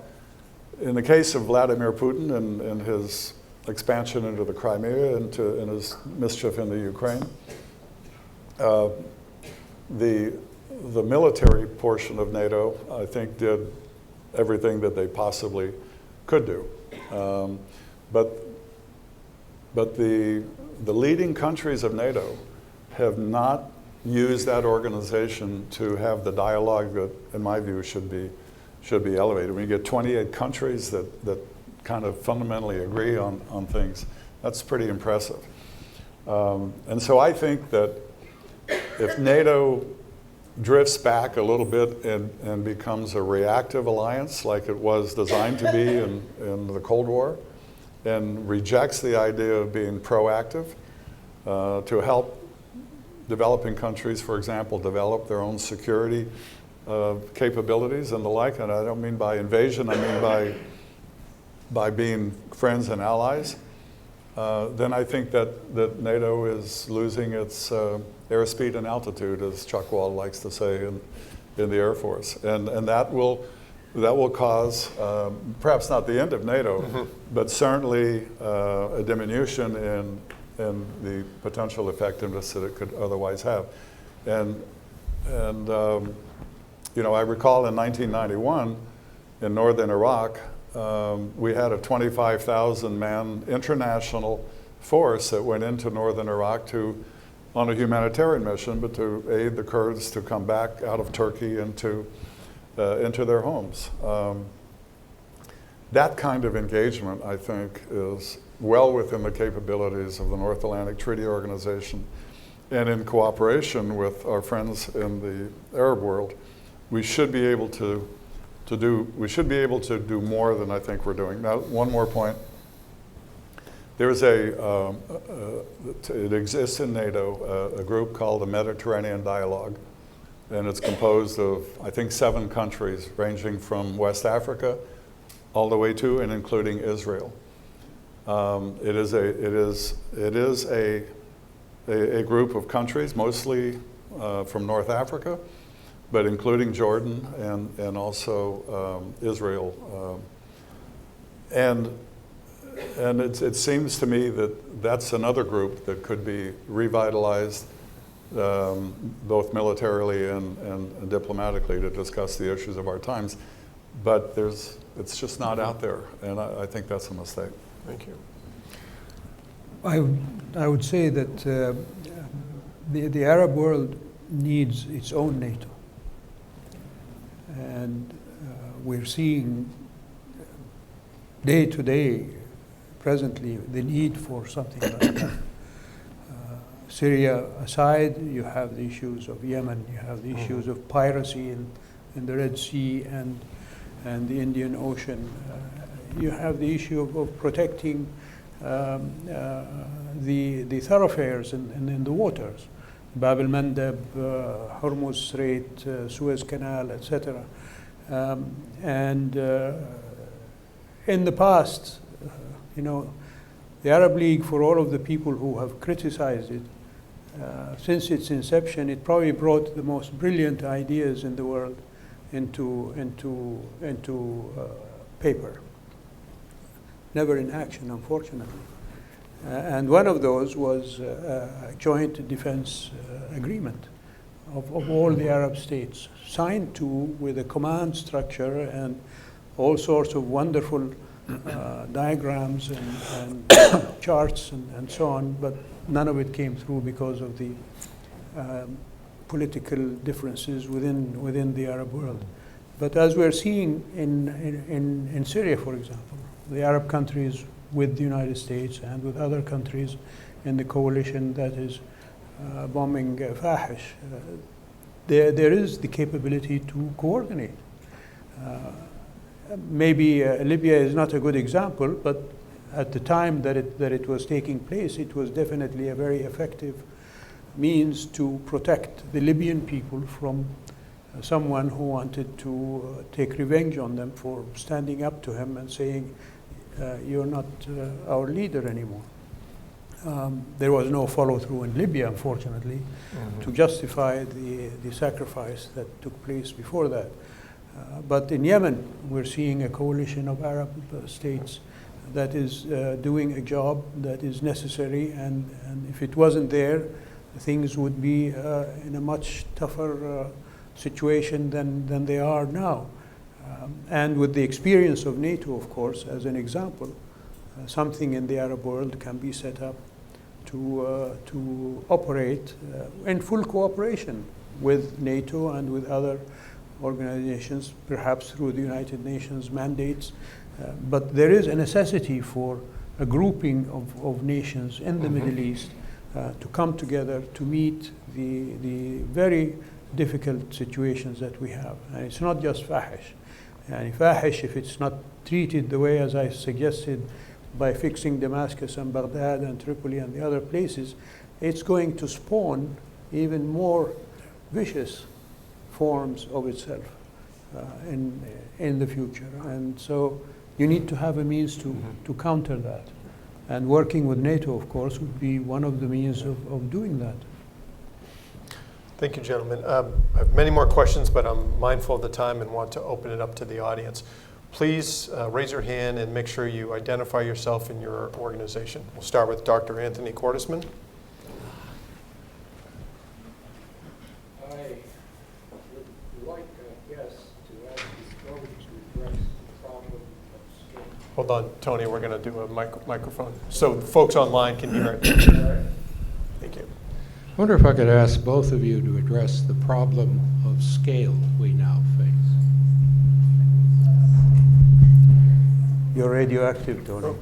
in the case of Vladimir Putin and his expansion into the Crimea and his mischief in the Ukraine, the military portion of NATO, I think, did everything that they possibly could do. But the leading countries of NATO have not used that organization to have the dialogue that, in my view, should be elevated. When you get 28 countries that kind of fundamentally agree on things, that's pretty impressive. And so I think that if NATO drifts back a little bit and becomes a reactive alliance like it was designed to be in the Cold War, and rejects the idea of being proactive to help developing countries, for example, develop their own security capabilities and the like, and I don't mean by invasion, I mean by being friends and allies, then I think that NATO is losing its airspeed and altitude, as Chuck Wall likes to say in the Air Force. And that will that will cause, perhaps not the end of NATO, but certainly a diminution in the potential effectiveness that it could otherwise have. And you know, I recall in 1991 in northern Iraq, we had a 25,000-man international force that went into northern Iraq on a humanitarian mission, but to aid the Kurds to come back out of Turkey into their homes. That kind of engagement, I think, is well within the capabilities of the North Atlantic Treaty Organization, and in cooperation with our friends in the Arab world, we should be able to do more than I think we're doing. Now, one more point. There's it exists in NATO, a group called the Mediterranean Dialogue, and it's composed of, I think, 7 countries ranging from West Africa all the way to and including Israel. It is a group of countries, mostly from North Africa, but including Jordan and also Israel. And it seems to me that that's another group that could be revitalized, both militarily and diplomatically, to discuss the issues of our times. But it's just not out there, and I think that's a mistake. Thank you. I would say that the Arab world needs its own NATO. And we're seeing day to day, presently, the need for something like that. Syria aside, you have the issues of Yemen, you have the issues of piracy in the Red Sea and the Indian Ocean. You have the issue of protecting the thoroughfares in the waters. Bab el-Mandeb, Hormuz Strait, Suez Canal, etc. In the past, you know, the Arab League, for all of the people who have criticized it, since its inception, it probably brought the most brilliant ideas in the world into paper. Never in action, unfortunately. And one of those was a joint defense agreement of all the Arab states, signed to with a command structure and all sorts of wonderful diagrams and charts and so on, but none of it came through because of the political differences within the Arab world. But as we're seeing in Syria, for example, the Arab countries with the United States and with other countries in the coalition that is bombing Fahish, there is the capability to coordinate. Maybe Libya is not a good example, but at the time that it was taking place, it was definitely a very effective means to protect the Libyan people from someone who wanted to take revenge on them for standing up to him and saying, you're not our leader anymore. There was no follow-through in Libya, unfortunately, to justify the sacrifice that took place before that. But in Yemen, we're seeing a coalition of Arab states that is doing a job that is necessary, and if it wasn't there, things would be in a much tougher situation than they are now. And with the experience of NATO, of course, as an example, something in the Arab world can be set up to operate in full cooperation with NATO and with other organizations, perhaps through the United Nations mandates. But there is a necessity for a grouping of nations in the Middle East to come together to meet the very difficult situations that we have. And it's not just Fahish. And Fahish, if it's not treated the way as I suggested, by fixing Damascus and Baghdad and Tripoli and the other places, it's going to spawn even more vicious forms of itself in the future. And so you need to have a means to counter that. And working with NATO, of course, would be one of the means of doing that. Thank you, gentlemen. I have many more questions, but I'm mindful of the time and want to open it up to the audience. Please raise your hand and make sure you identify yourself and your organization. We'll start with Dr. Anthony Cordesman. I would like, I guess, to ask you both to address the problem of scale. Hold on, Tony, we're going to do a microphone so the folks online can hear it. Thank you. I wonder if I could ask both of you to address the problem of scale we now face. You're radioactive, Tony.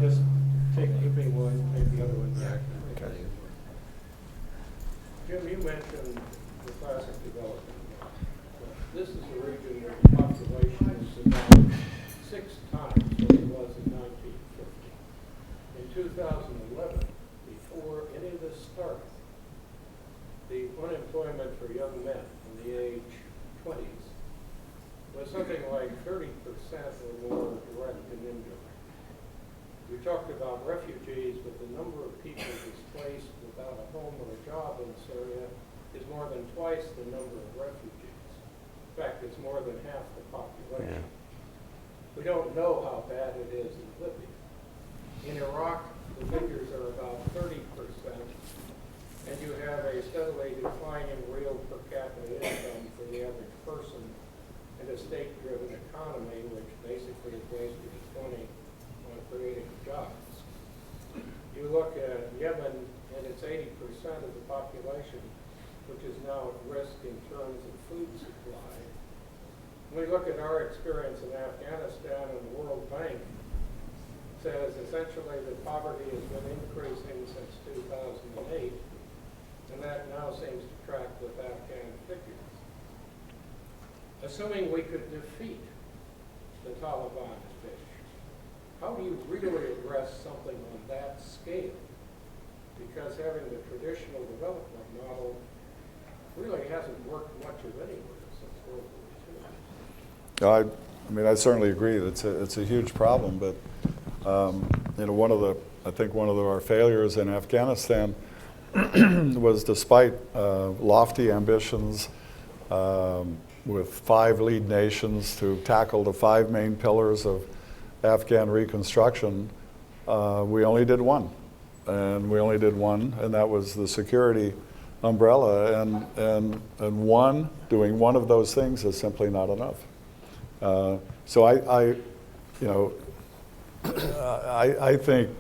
Just keeping one, take the other one back. Okay. Jim, you mentioned the classic development. This is a region where the population is about 6 times what it was in 1950. In 2011, before any of this started, the unemployment for young men in the age 20s was something like 30% or more direct and indirect. We talked about refugees, but the number of people displaced without a home or a job in this area is more than twice the number of refugees. In fact, it's more than half the population. We don't know how bad it is in Libya. In Iraq, the figures are about 30%, and you have a steadily declining real per capita income for the average person in a state-driven economy, which basically is wasted its money on creating jobs. You look at Yemen, and it's 80% of the population, which is now at risk in terms of food supply. When we look at our experience in Afghanistan, and the World Bank says essentially that poverty has been increasing since 2008, and that now seems to track with Afghan figures. Assuming we could defeat the Taliban as fish, how do you really address something on that scale? Because having the traditional development model really hasn't worked much of anywhere since World War II. I mean, I certainly agree that it's a huge problem, but you know, I think one of our failures in Afghanistan was, despite lofty ambitions with 5 lead nations to tackle the 5 main pillars of Afghan reconstruction, we only did one. And we only did one, and that was the security umbrella. And doing one of those things is simply not enough. So I think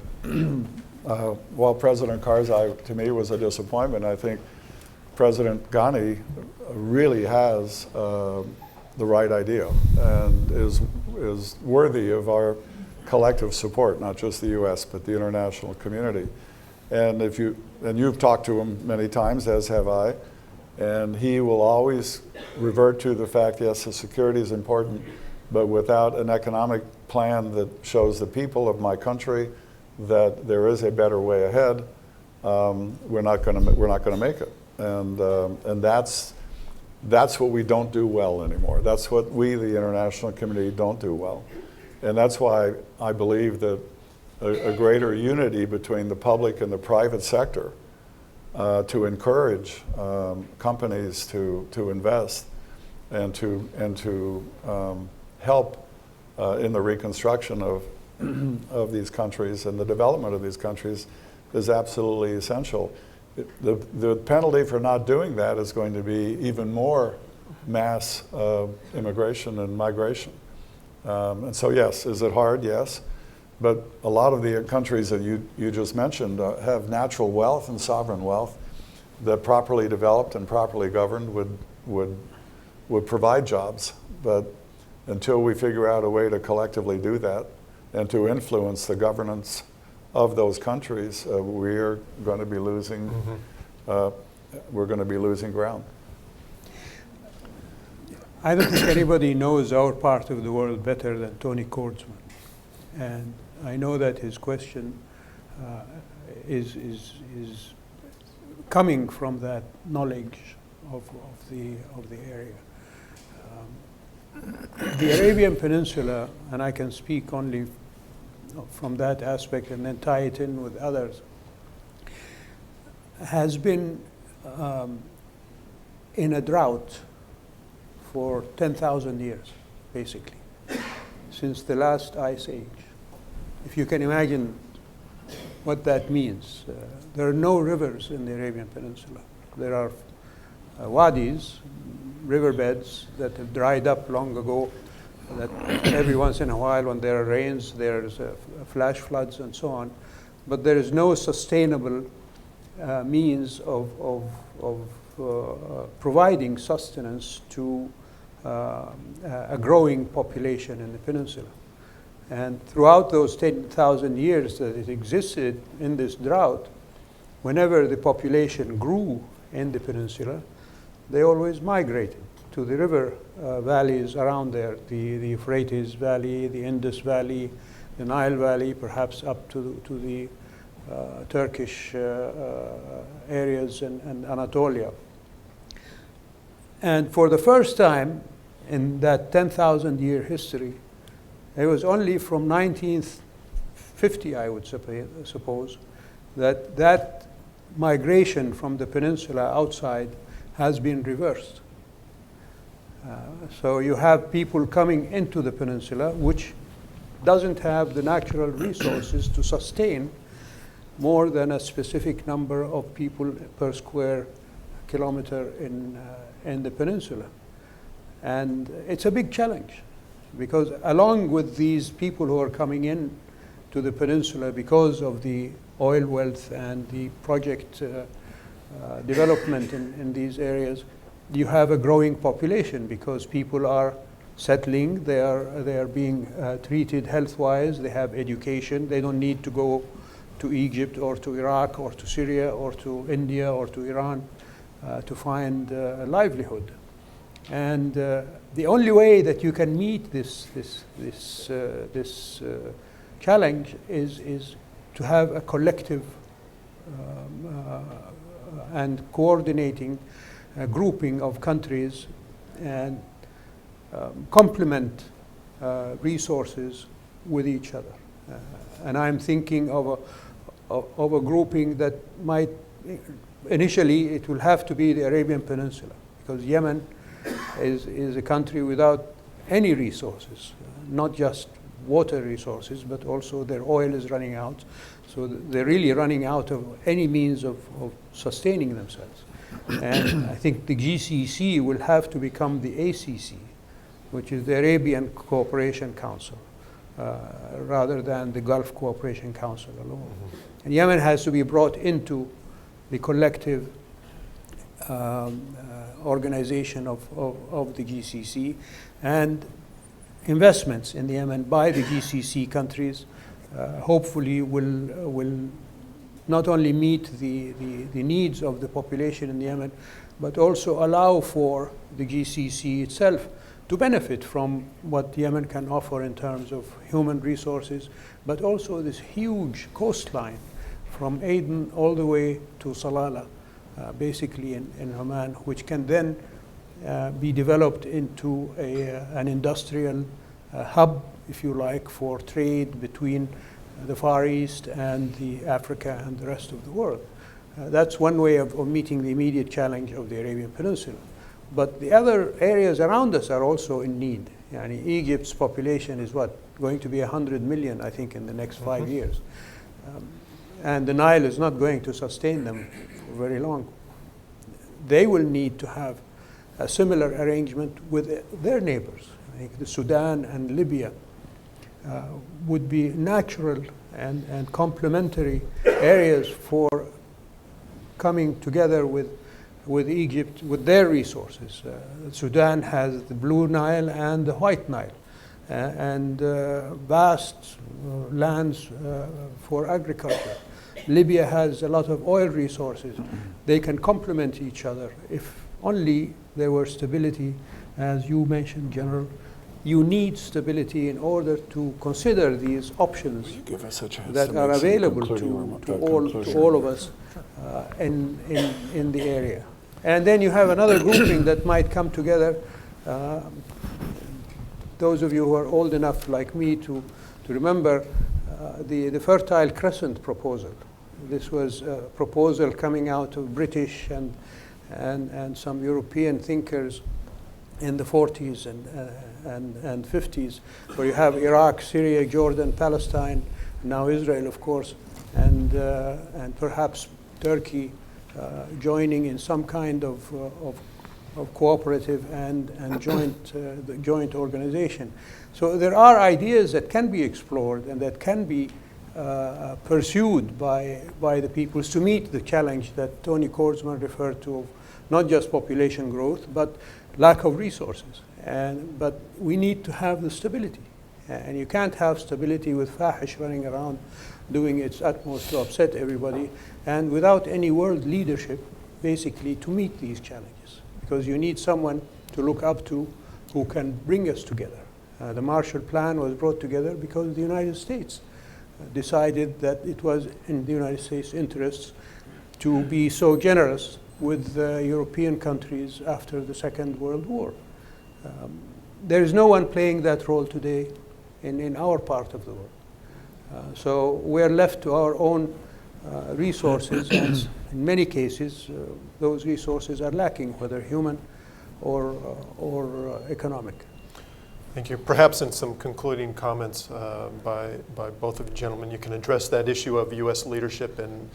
while President Karzai, to me, was a disappointment, I think President Ghani really has the right idea and is worthy of our collective support, not just the U.S., but the international community. And you've talked to him many times, as have I, and he will always revert to the fact, yes, the security is important, but without an economic plan that shows the people of my country that there is a better way ahead, we're not going to make it. And that's what we don't do well anymore. That's what we, the international community, don't do well. And that's why I believe that a greater unity between the public and the private sector to encourage companies to invest and to help in the reconstruction of these countries and the development of these countries is absolutely essential. The penalty for not doing that is going to be even more mass immigration and migration. And so yes, is it hard? Yes. But a lot of the countries that you just mentioned have natural wealth and sovereign wealth that, properly developed and properly governed, would provide jobs. But until we figure out a way to collectively do that and to influence the governance of those countries, we're going to be losing. We're going to be losing ground. I don't think anybody knows our part of the world better than Tony Cordesman. And I know that his question is coming from that knowledge of the area. The Arabian Peninsula, and I can speak only from that aspect and then tie it in with others, has been in a drought for 10,000 years, basically, since the last ice age. If you can imagine what that means. There are no rivers in the Arabian Peninsula. There are wadis, riverbeds that have dried up long ago, that every once in a while when there are rains, there's flash floods and so on. But there is no sustainable means of providing sustenance to a growing population in the peninsula. And throughout those 10,000 years that it existed in this drought, whenever the population grew in the peninsula, they always migrated to the river valleys around there, the Euphrates Valley, the Indus Valley, the Nile Valley, perhaps up to the Turkish areas and Anatolia. And for the first time in that 10,000 year history, it was only from 1950, I would suppose, that migration from the peninsula outside has been reversed. So you have people coming into the peninsula, which doesn't have the natural resources to sustain more than a specific number of people per square kilometer in the peninsula. And it's a big challenge, because along with these people who are coming in to the peninsula because of the oil wealth and the project development in these areas, you have a growing population because people are settling, they are being treated health-wise, they have education, they don't need to go to Egypt or to Iraq or to Syria or to India or to Iran to find a livelihood. And the only way that you can meet this challenge is to have a collective and coordinating grouping of countries and complement resources with each other. And I'm thinking of a grouping that might, initially it will have to be the Arabian Peninsula, because Yemen is a country without any resources, not just water resources, but also their oil is running out. So they're really running out of any means of sustaining themselves. And I think the GCC will have to become the ACC, which is the Arabian Cooperation Council, rather than the Gulf Cooperation Council alone. And Yemen has to be brought into the collective organization of the GCC, and investments in the Yemen by the GCC countries hopefully will not only meet the needs of the population in Yemen, but also allow for the GCC itself to benefit from what Yemen can offer in terms of human resources, but also this huge coastline from Aden all the way to Salalah, basically in Oman, which can then be developed into an industrial hub, if you like, for trade between the Far East and the Africa and the rest of the world. That's one way of meeting the immediate challenge of the Arabian Peninsula. But the other areas around us are also in need. Egypt's population is going to be 100 million, I think, in the next 5 years. And the Nile is not going to sustain them for very long. They will need to have a similar arrangement with their neighbors. I think the Sudan and Libya would be natural and complementary areas for coming together with Egypt, with their resources. Sudan has the Blue Nile and the White Nile, and vast lands for agriculture. Libya has a lot of oil resources. They can complement each other if only there were stability. As you mentioned, General, you need stability in order to consider these options that are available to all of us in the area. And then you have another grouping that might come together. Those of you who are old enough like me to remember the Fertile Crescent proposal This was a proposal coming out of British and some European thinkers in the 40s and 50s, where you have Iraq, Syria, Jordan, Palestine, now Israel, of course, and perhaps Turkey joining in some kind of cooperative and joint organization. So there are ideas that can be explored and that can be pursued by the peoples to meet the challenge that Tony Kordsman referred to, of not just population growth, but lack of resources. But we need to have the stability. And you can't have stability with Fahish running around doing its utmost to upset everybody, and without any world leadership, basically, to meet these challenges. Because you need someone to look up to who can bring us together. The Marshall Plan was brought together because the United States decided that it was in the United States' interests to be so generous with European countries after the Second World War. There is no one playing that role today in our part of the world. So we're left to our own resources, and in many cases, those resources are lacking, whether human or economic. Thank you. Perhaps in some concluding comments by both of you gentlemen, you can address that issue of U.S. leadership and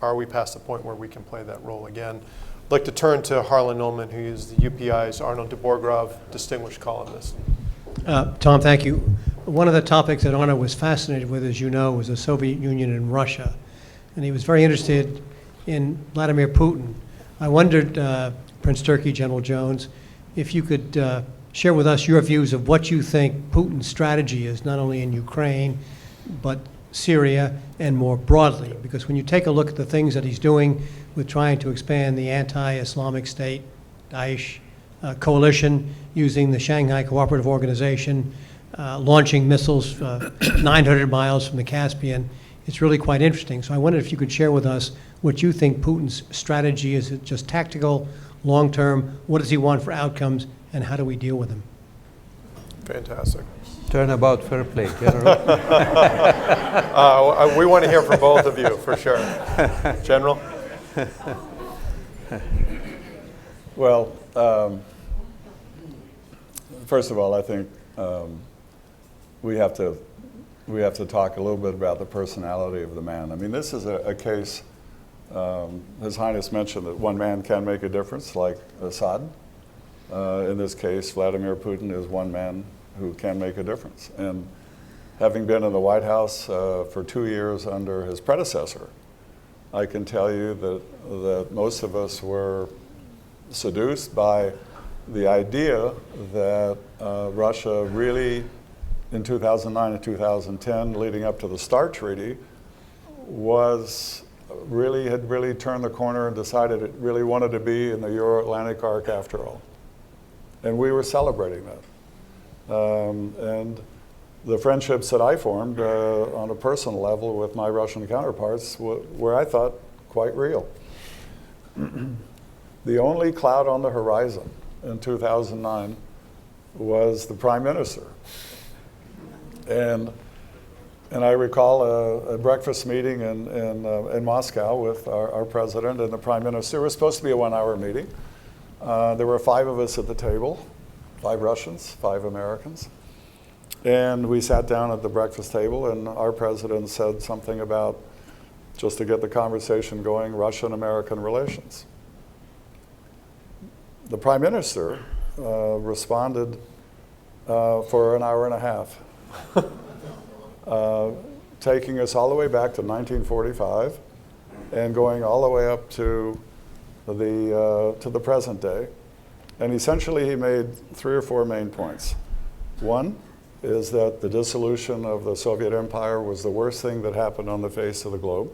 are we past the point where we can play that role again? I'd like to turn to Harlan Ullman, who is the UPI's Arnaud de Borchgrave Distinguished Columnist. Tom, thank you. One of the topics that Arnaud was fascinated with, as you know, was the Soviet Union and Russia. And he was very interested in Vladimir Putin. I wondered, Prince Turki, General Jones, if you could share with us your views of what you think Putin's strategy is, not only in Ukraine, but Syria and more broadly. Because when you take a look at the things that he's doing with trying to expand the anti-Islamic State, Daesh, coalition, using the Shanghai Cooperative Organization, launching missiles 900 miles from the Caspian, it's really quite interesting. So I wondered if you could share with us what you think Putin's strategy is. Is it just tactical, long-term? What does he want for outcomes, and how do we deal with him? Fantastic. Turnabout fair play, General. We want to hear from both of you, for sure. General? Well, first of all, I think we have to talk a little bit about the personality of the man. I mean, this is a case. His Highness mentioned that one man can make a difference, like Assad. In this case, Vladimir Putin is one man who can make a difference. And having been in the White House for 2 years under his predecessor, I can tell you that most of us were seduced by the idea that Russia really, in 2009 and 2010, leading up to the START Treaty, had really turned the corner and decided it really wanted to be in the Euro-Atlantic arc after all. And we were celebrating that. And the friendships that I formed on a personal level with my Russian counterparts were, I thought, quite real. The only cloud on the horizon in 2009 was the Prime Minister. And I recall a breakfast meeting in Moscow with our president and the Prime Minister. It was supposed to be a 1-hour meeting. There were 5 of us at the table, 5 Russians, 5 Americans. And we sat down at the breakfast table, and our president said something about, just to get the conversation going, Russian-American relations. The Prime Minister responded for an hour and a half, taking us all the way back to 1945 and going all the way up to the present day. And essentially he made 3 or 4 main points. One is that the dissolution of the Soviet Empire was the worst thing that happened on the face of the globe.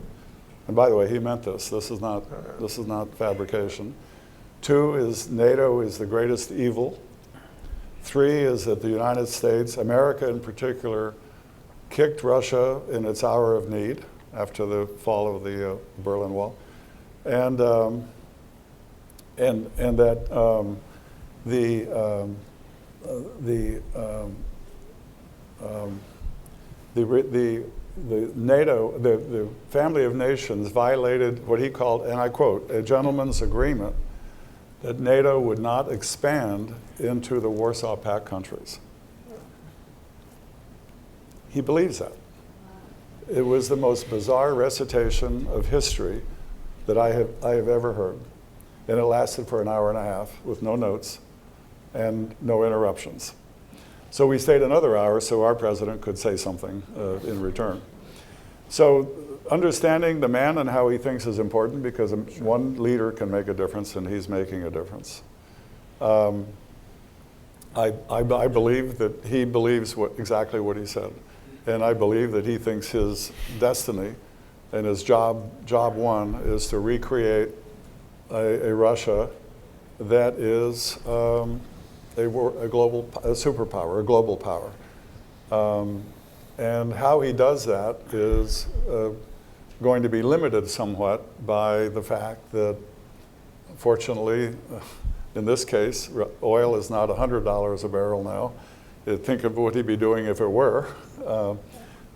And by the way, he meant this. This is not fabrication. 2 is NATO is the greatest evil. 3 is that the United States, America in particular, kicked Russia in its hour of need after the fall of the Berlin Wall, and that the NATO, the family of nations violated what he called, and I quote, a gentleman's agreement that NATO would not expand into the Warsaw Pact countries. He believes that. It was the most bizarre recitation of history that I have ever heard. And it lasted for an hour and a half with no notes and no interruptions. So we stayed another hour so our president could say something in return. So understanding the man and how he thinks is important, because one leader can make a difference, and he's making a difference. I believe that he believes exactly what he said. And I believe that he thinks his destiny and his job one is to recreate a Russia that is a superpower, a global power. And how he does that is going to be limited somewhat by the fact that, fortunately, in this case, oil is not $100 a barrel now. Think of what he'd be doing if it were.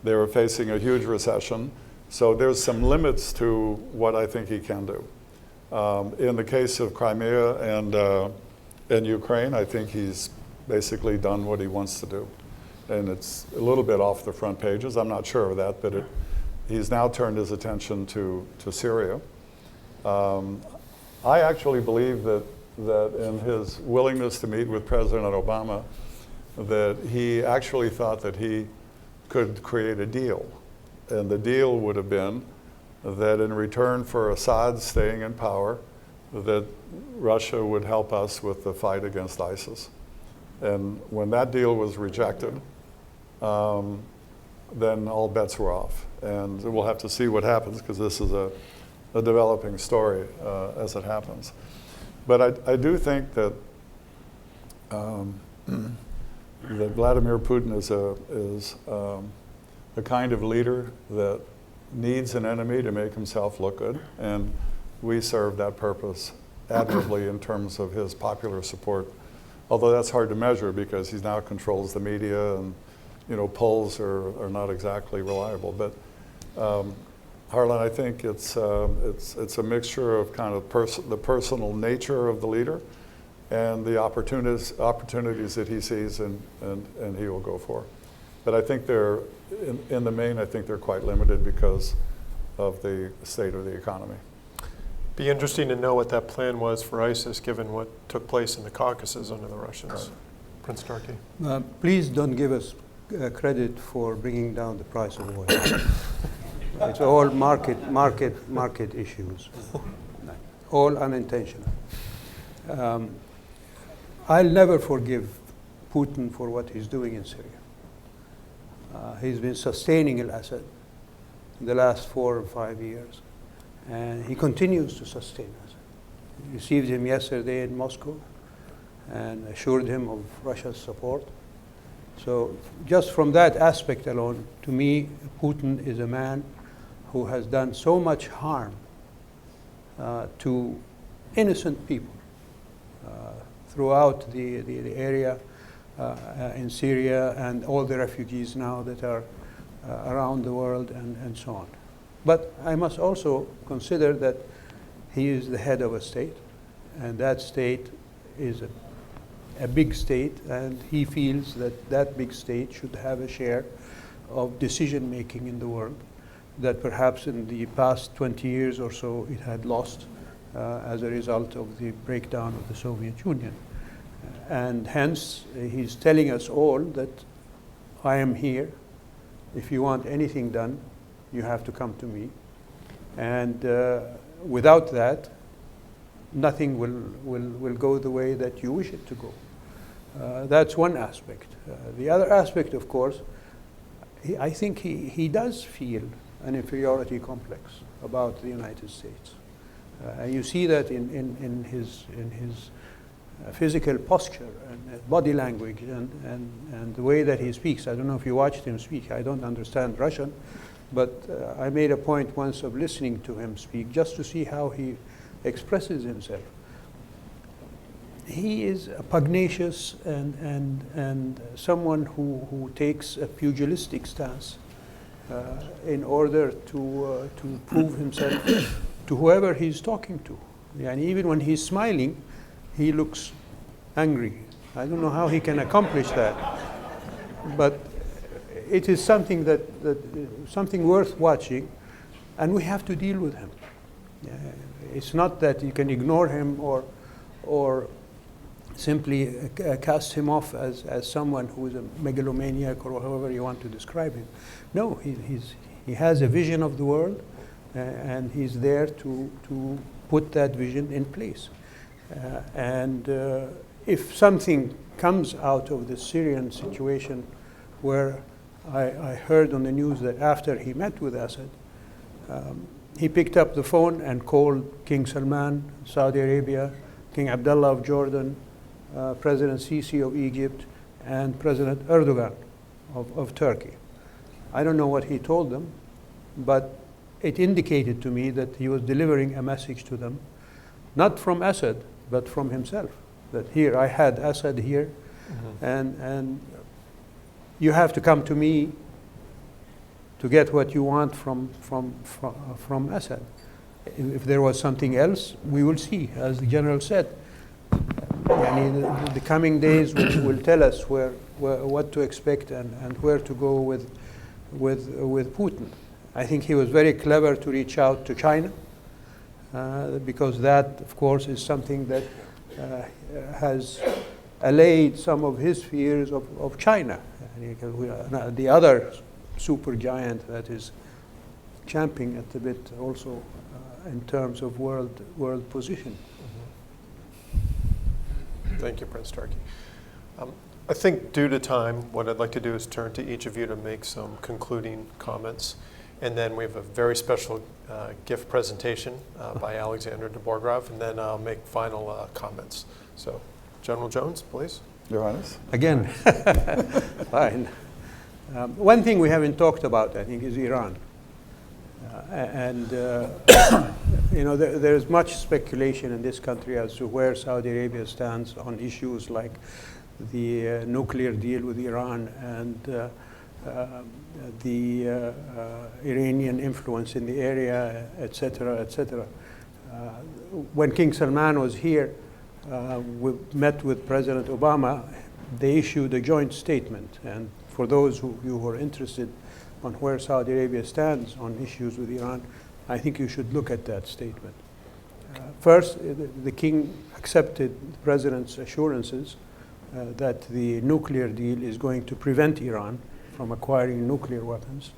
They were facing a huge recession. So there's some limits to what I think he can do. In the case of Crimea and Ukraine, I think he's basically done what he wants to do. And it's a little bit off the front pages. I'm not sure of that, but he's now turned his attention to Syria. I actually believe that in his willingness to meet with President Obama, that he actually thought that he could create a deal. And the deal would have been that in return for Assad staying in power, that Russia would help us with the fight against ISIS. And when that deal was rejected, then all bets were off. And we'll have to see what happens, because this is a developing story as it happens. But I do think that that Vladimir Putin is a kind of leader that needs an enemy to make himself look good, and we serve that purpose admirably in terms of his popular support. Although that's hard to measure, because he now controls the media, and polls are not exactly reliable. But Harlan, I think it's a mixture of kind of the personal nature of the leader and the opportunities that he sees and he will go for. But I think they're, in the main, I think they're quite limited because of the state of the economy. Be interesting to know what that plan was for ISIS, given what took place in the Caucasus under the Russians. Right. Prince Turki. Please don't give us credit for bringing down the price of oil. It's all market issues, all unintentional. I'll never forgive Putin for what he's doing in Syria. He's been sustaining al-Assad in the last 4 or 5 years, and he continues to sustain us. We received him yesterday in Moscow and assured him of Russia's support. So just from that aspect alone, to me, Putin is a man who has done so much harm to innocent people throughout the area in Syria, and all the refugees now that are around the world, and so on. But I must also consider that he is the head of a state, and that state is a big state, and he feels that that big state should have a share of decision making in the world that perhaps in the past 20 years or so it had lost as a result of the breakdown of the Soviet Union. And hence, he's telling us all that I am here. If you want anything done, you have to come to me. And without that, nothing will go the way that you wish it to go. That's one aspect. The other aspect, of course, I think he does feel an inferiority complex about the United States. You see that in his physical posture and body language and the way that he speaks. I don't know if you watched him speak. I don't understand Russian, but I made a point once of listening to him speak just to see how he expresses himself. He is a pugnacious and someone who takes a pugilistic stance in order to prove himself to whoever he's talking to. And even when he's smiling, he looks angry. I don't know how he can accomplish that, but it is something something worth watching, and we have to deal with him. It's not that you can ignore him or simply cast him off as someone who is a megalomaniac or however you want to describe him. No, he has a vision of the world, and he's there to put that vision in place. And if something comes out of the Syrian situation, where I heard on the news that after he met with Assad, he picked up the phone and called King Salman, Saudi Arabia, King Abdullah of Jordan, President Sisi of Egypt, and President Erdogan of Turkey. I don't know what he told them, but it indicated to me that he was delivering a message to them, not from Assad, but from himself. That here, I had Assad here, and you have to come to me to get what you want from Assad. If there was something else, we will see, as the general said. The coming days will tell us what to expect and where to go with Putin. I think he was very clever to reach out to China, because that, of course, is something that has allayed some of his fears of China, the other supergiant that is champing at the bit also in terms of world position. Thank you, Prince Turki. I think due to time, what I'd like to do is turn to each of you to make some concluding comments. And then we have a very special gift presentation by Alexander de Borchgrave, and then I'll make final comments. So, General Jones, please. Your Highness. Again, fine. One thing we haven't talked about, I think, is Iran. There's much speculation in this country as to where Saudi Arabia stands on issues like the nuclear deal with Iran and the Iranian influence in the area, et cetera, et cetera. When King Salman was here, we met with President Obama. They issued a joint statement, and for those who are interested on where Saudi Arabia stands on issues with Iran, I think you should look at that statement. First, the king accepted the president's assurances that the nuclear deal is going to prevent Iran from acquiring nuclear weapons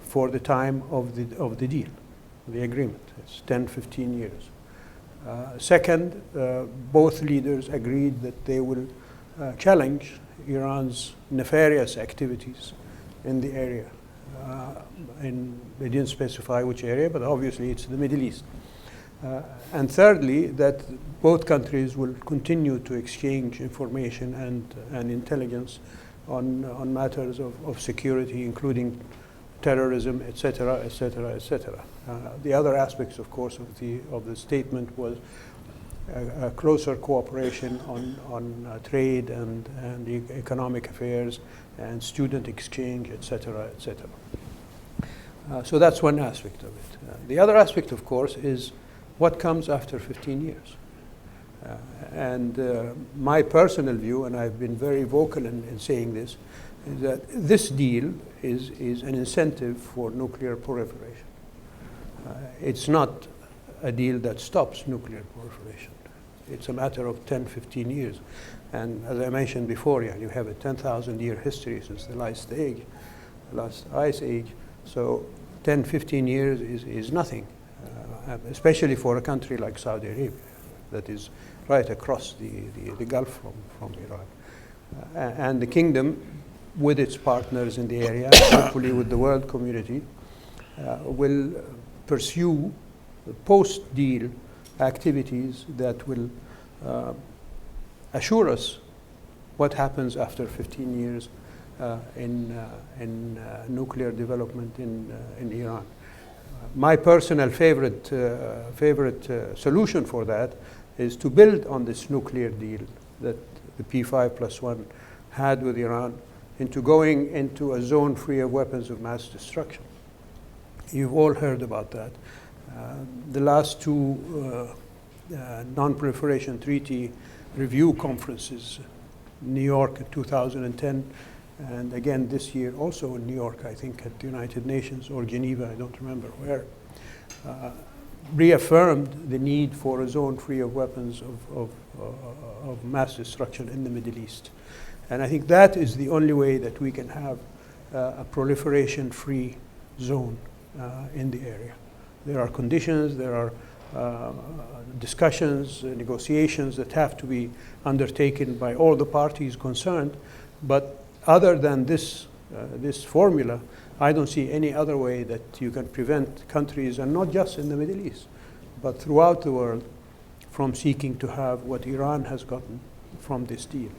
for the time of the deal, the agreement. It's 10-15 years. Second, both leaders agreed that they will challenge Iran's nefarious activities in the area. They didn't specify which area, but obviously it's the Middle East. And thirdly, that both countries will continue to exchange information and intelligence on matters of security, including terrorism, et cetera, et cetera, et cetera. The other aspects, of course, of the statement was a closer cooperation on trade and economic affairs and student exchange, et cetera, et cetera. So that's one aspect of it. The other aspect, of course, is what comes after 15 years. My personal view, and I've been very vocal in saying this, is that this deal is an incentive for nuclear proliferation. It's not a deal that stops nuclear proliferation. It's a matter of 10-15 years. And as I mentioned before, you have a 10,000-year history since the last ice age. So 10-15 years is nothing, especially for a country like Saudi Arabia that is right across the Gulf from Iran. And the kingdom, with its partners in the area, hopefully with the world community, will pursue post-deal activities that will assure us what happens after 15 years in nuclear development in Iran. My personal favorite solution for that is to build on this nuclear deal that the P5+1 had with Iran into going into a zone free of weapons of mass destruction. You've all heard about that. The last two non-proliferation treaty review conferences, New York in 2010, and again this year also in New York, I think at the United Nations or Geneva, I don't remember where, reaffirmed the need for a zone free of weapons of mass destruction in the Middle East. And I think that is the only way that we can have a proliferation-free zone in the area. There are conditions, there are discussions, negotiations that have to be undertaken by all the parties concerned, but other than this formula, I don't see any other way that you can prevent countries, and not just in the Middle East, but throughout the world, from seeking to have what Iran has gotten from this deal.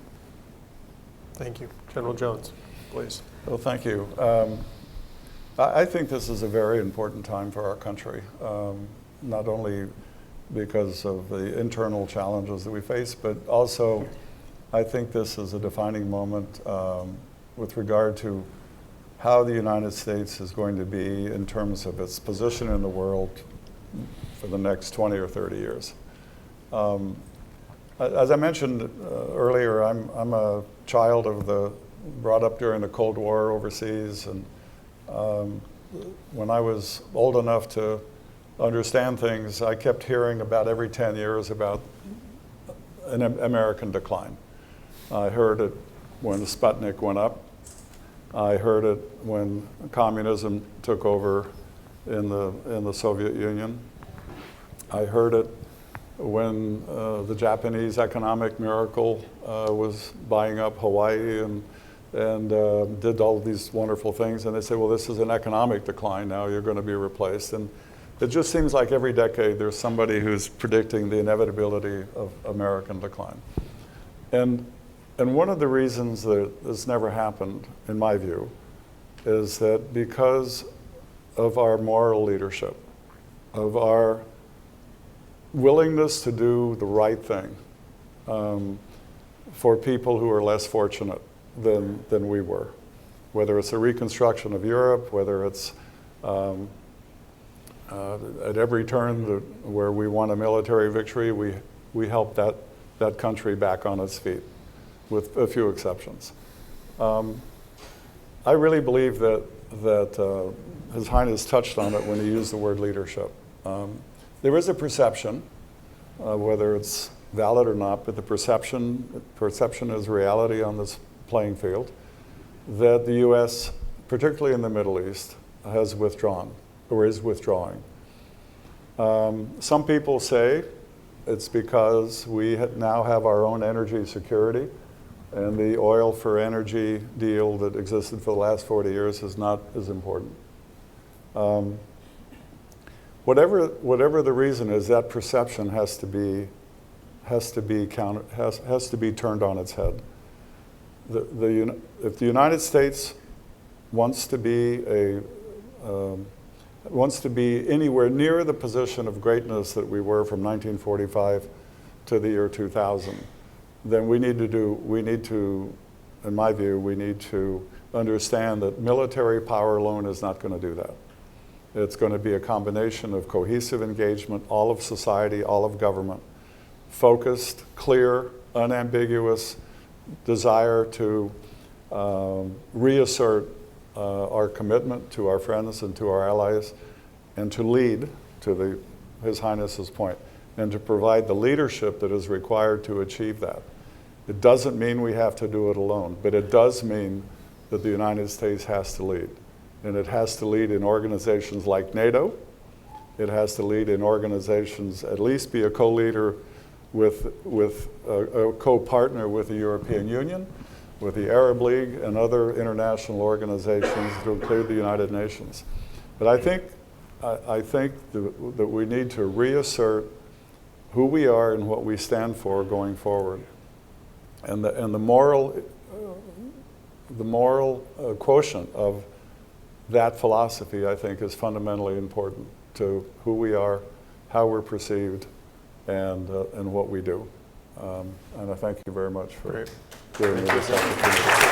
Thank you. General Jones, please. Well, thank you. I think this is a very important time for our country, not only because of the internal challenges that we face, but also I think this is a defining moment with regard to how the United States is going to be in terms of its position in the world for the next 20 or 30 years. As I mentioned earlier, I'm a child of brought up during the Cold War overseas, and when I was old enough to understand things, I kept hearing about every 10 years about an American decline. I heard it when Sputnik went up. I heard it when communism took over in the Soviet Union. I heard it when the Japanese economic miracle was buying up Hawaii and did all these wonderful things. And they say, well, this is an economic decline now, you're going to be replaced. And it just seems like every decade there's somebody who's predicting the inevitability of American decline. And one of the reasons that this never happened, in my view, is that because of our moral leadership, of our willingness to do the right thing for people who are less fortunate than we were, whether it's a reconstruction of Europe, whether it's at every turn where we won a military victory, we helped that country back on its feet, with a few exceptions. I really believe that His Highness touched on it when he used the word leadership. There is a perception, whether it's valid or not, but the perception is reality on this playing field, that the U.S., particularly in the Middle East, has withdrawn or is withdrawing. Some people say it's because we now have our own energy security, and the oil for energy deal that existed for the last 40 years is not as important. Whatever the reason is, that perception has to be turned on its head. If the United States wants to be anywhere near the position of greatness that we were from 1945 to the year 2000, then we need to, in my view, we need to understand that military power alone is not going to do that. It's going to be a combination of cohesive engagement, all of society, all of government, focused, clear, unambiguous desire to reassert our commitment to our friends and to our allies, and to lead, to His Highness's point, and to provide the leadership that is required to achieve that. It doesn't mean we have to do it alone, but it does mean that the United States has to lead. And it has to lead in organizations like NATO. It has to lead in organizations, at least be a co-leader with a co-partner with the European Union, with the Arab League and other international organizations to include the United Nations. But I think that we need to reassert who we are and what we stand for going forward. And the moral quotient of that philosophy, I think, is fundamentally important to who we are, how we're perceived, and what we do. And I thank you very much for giving me this opportunity.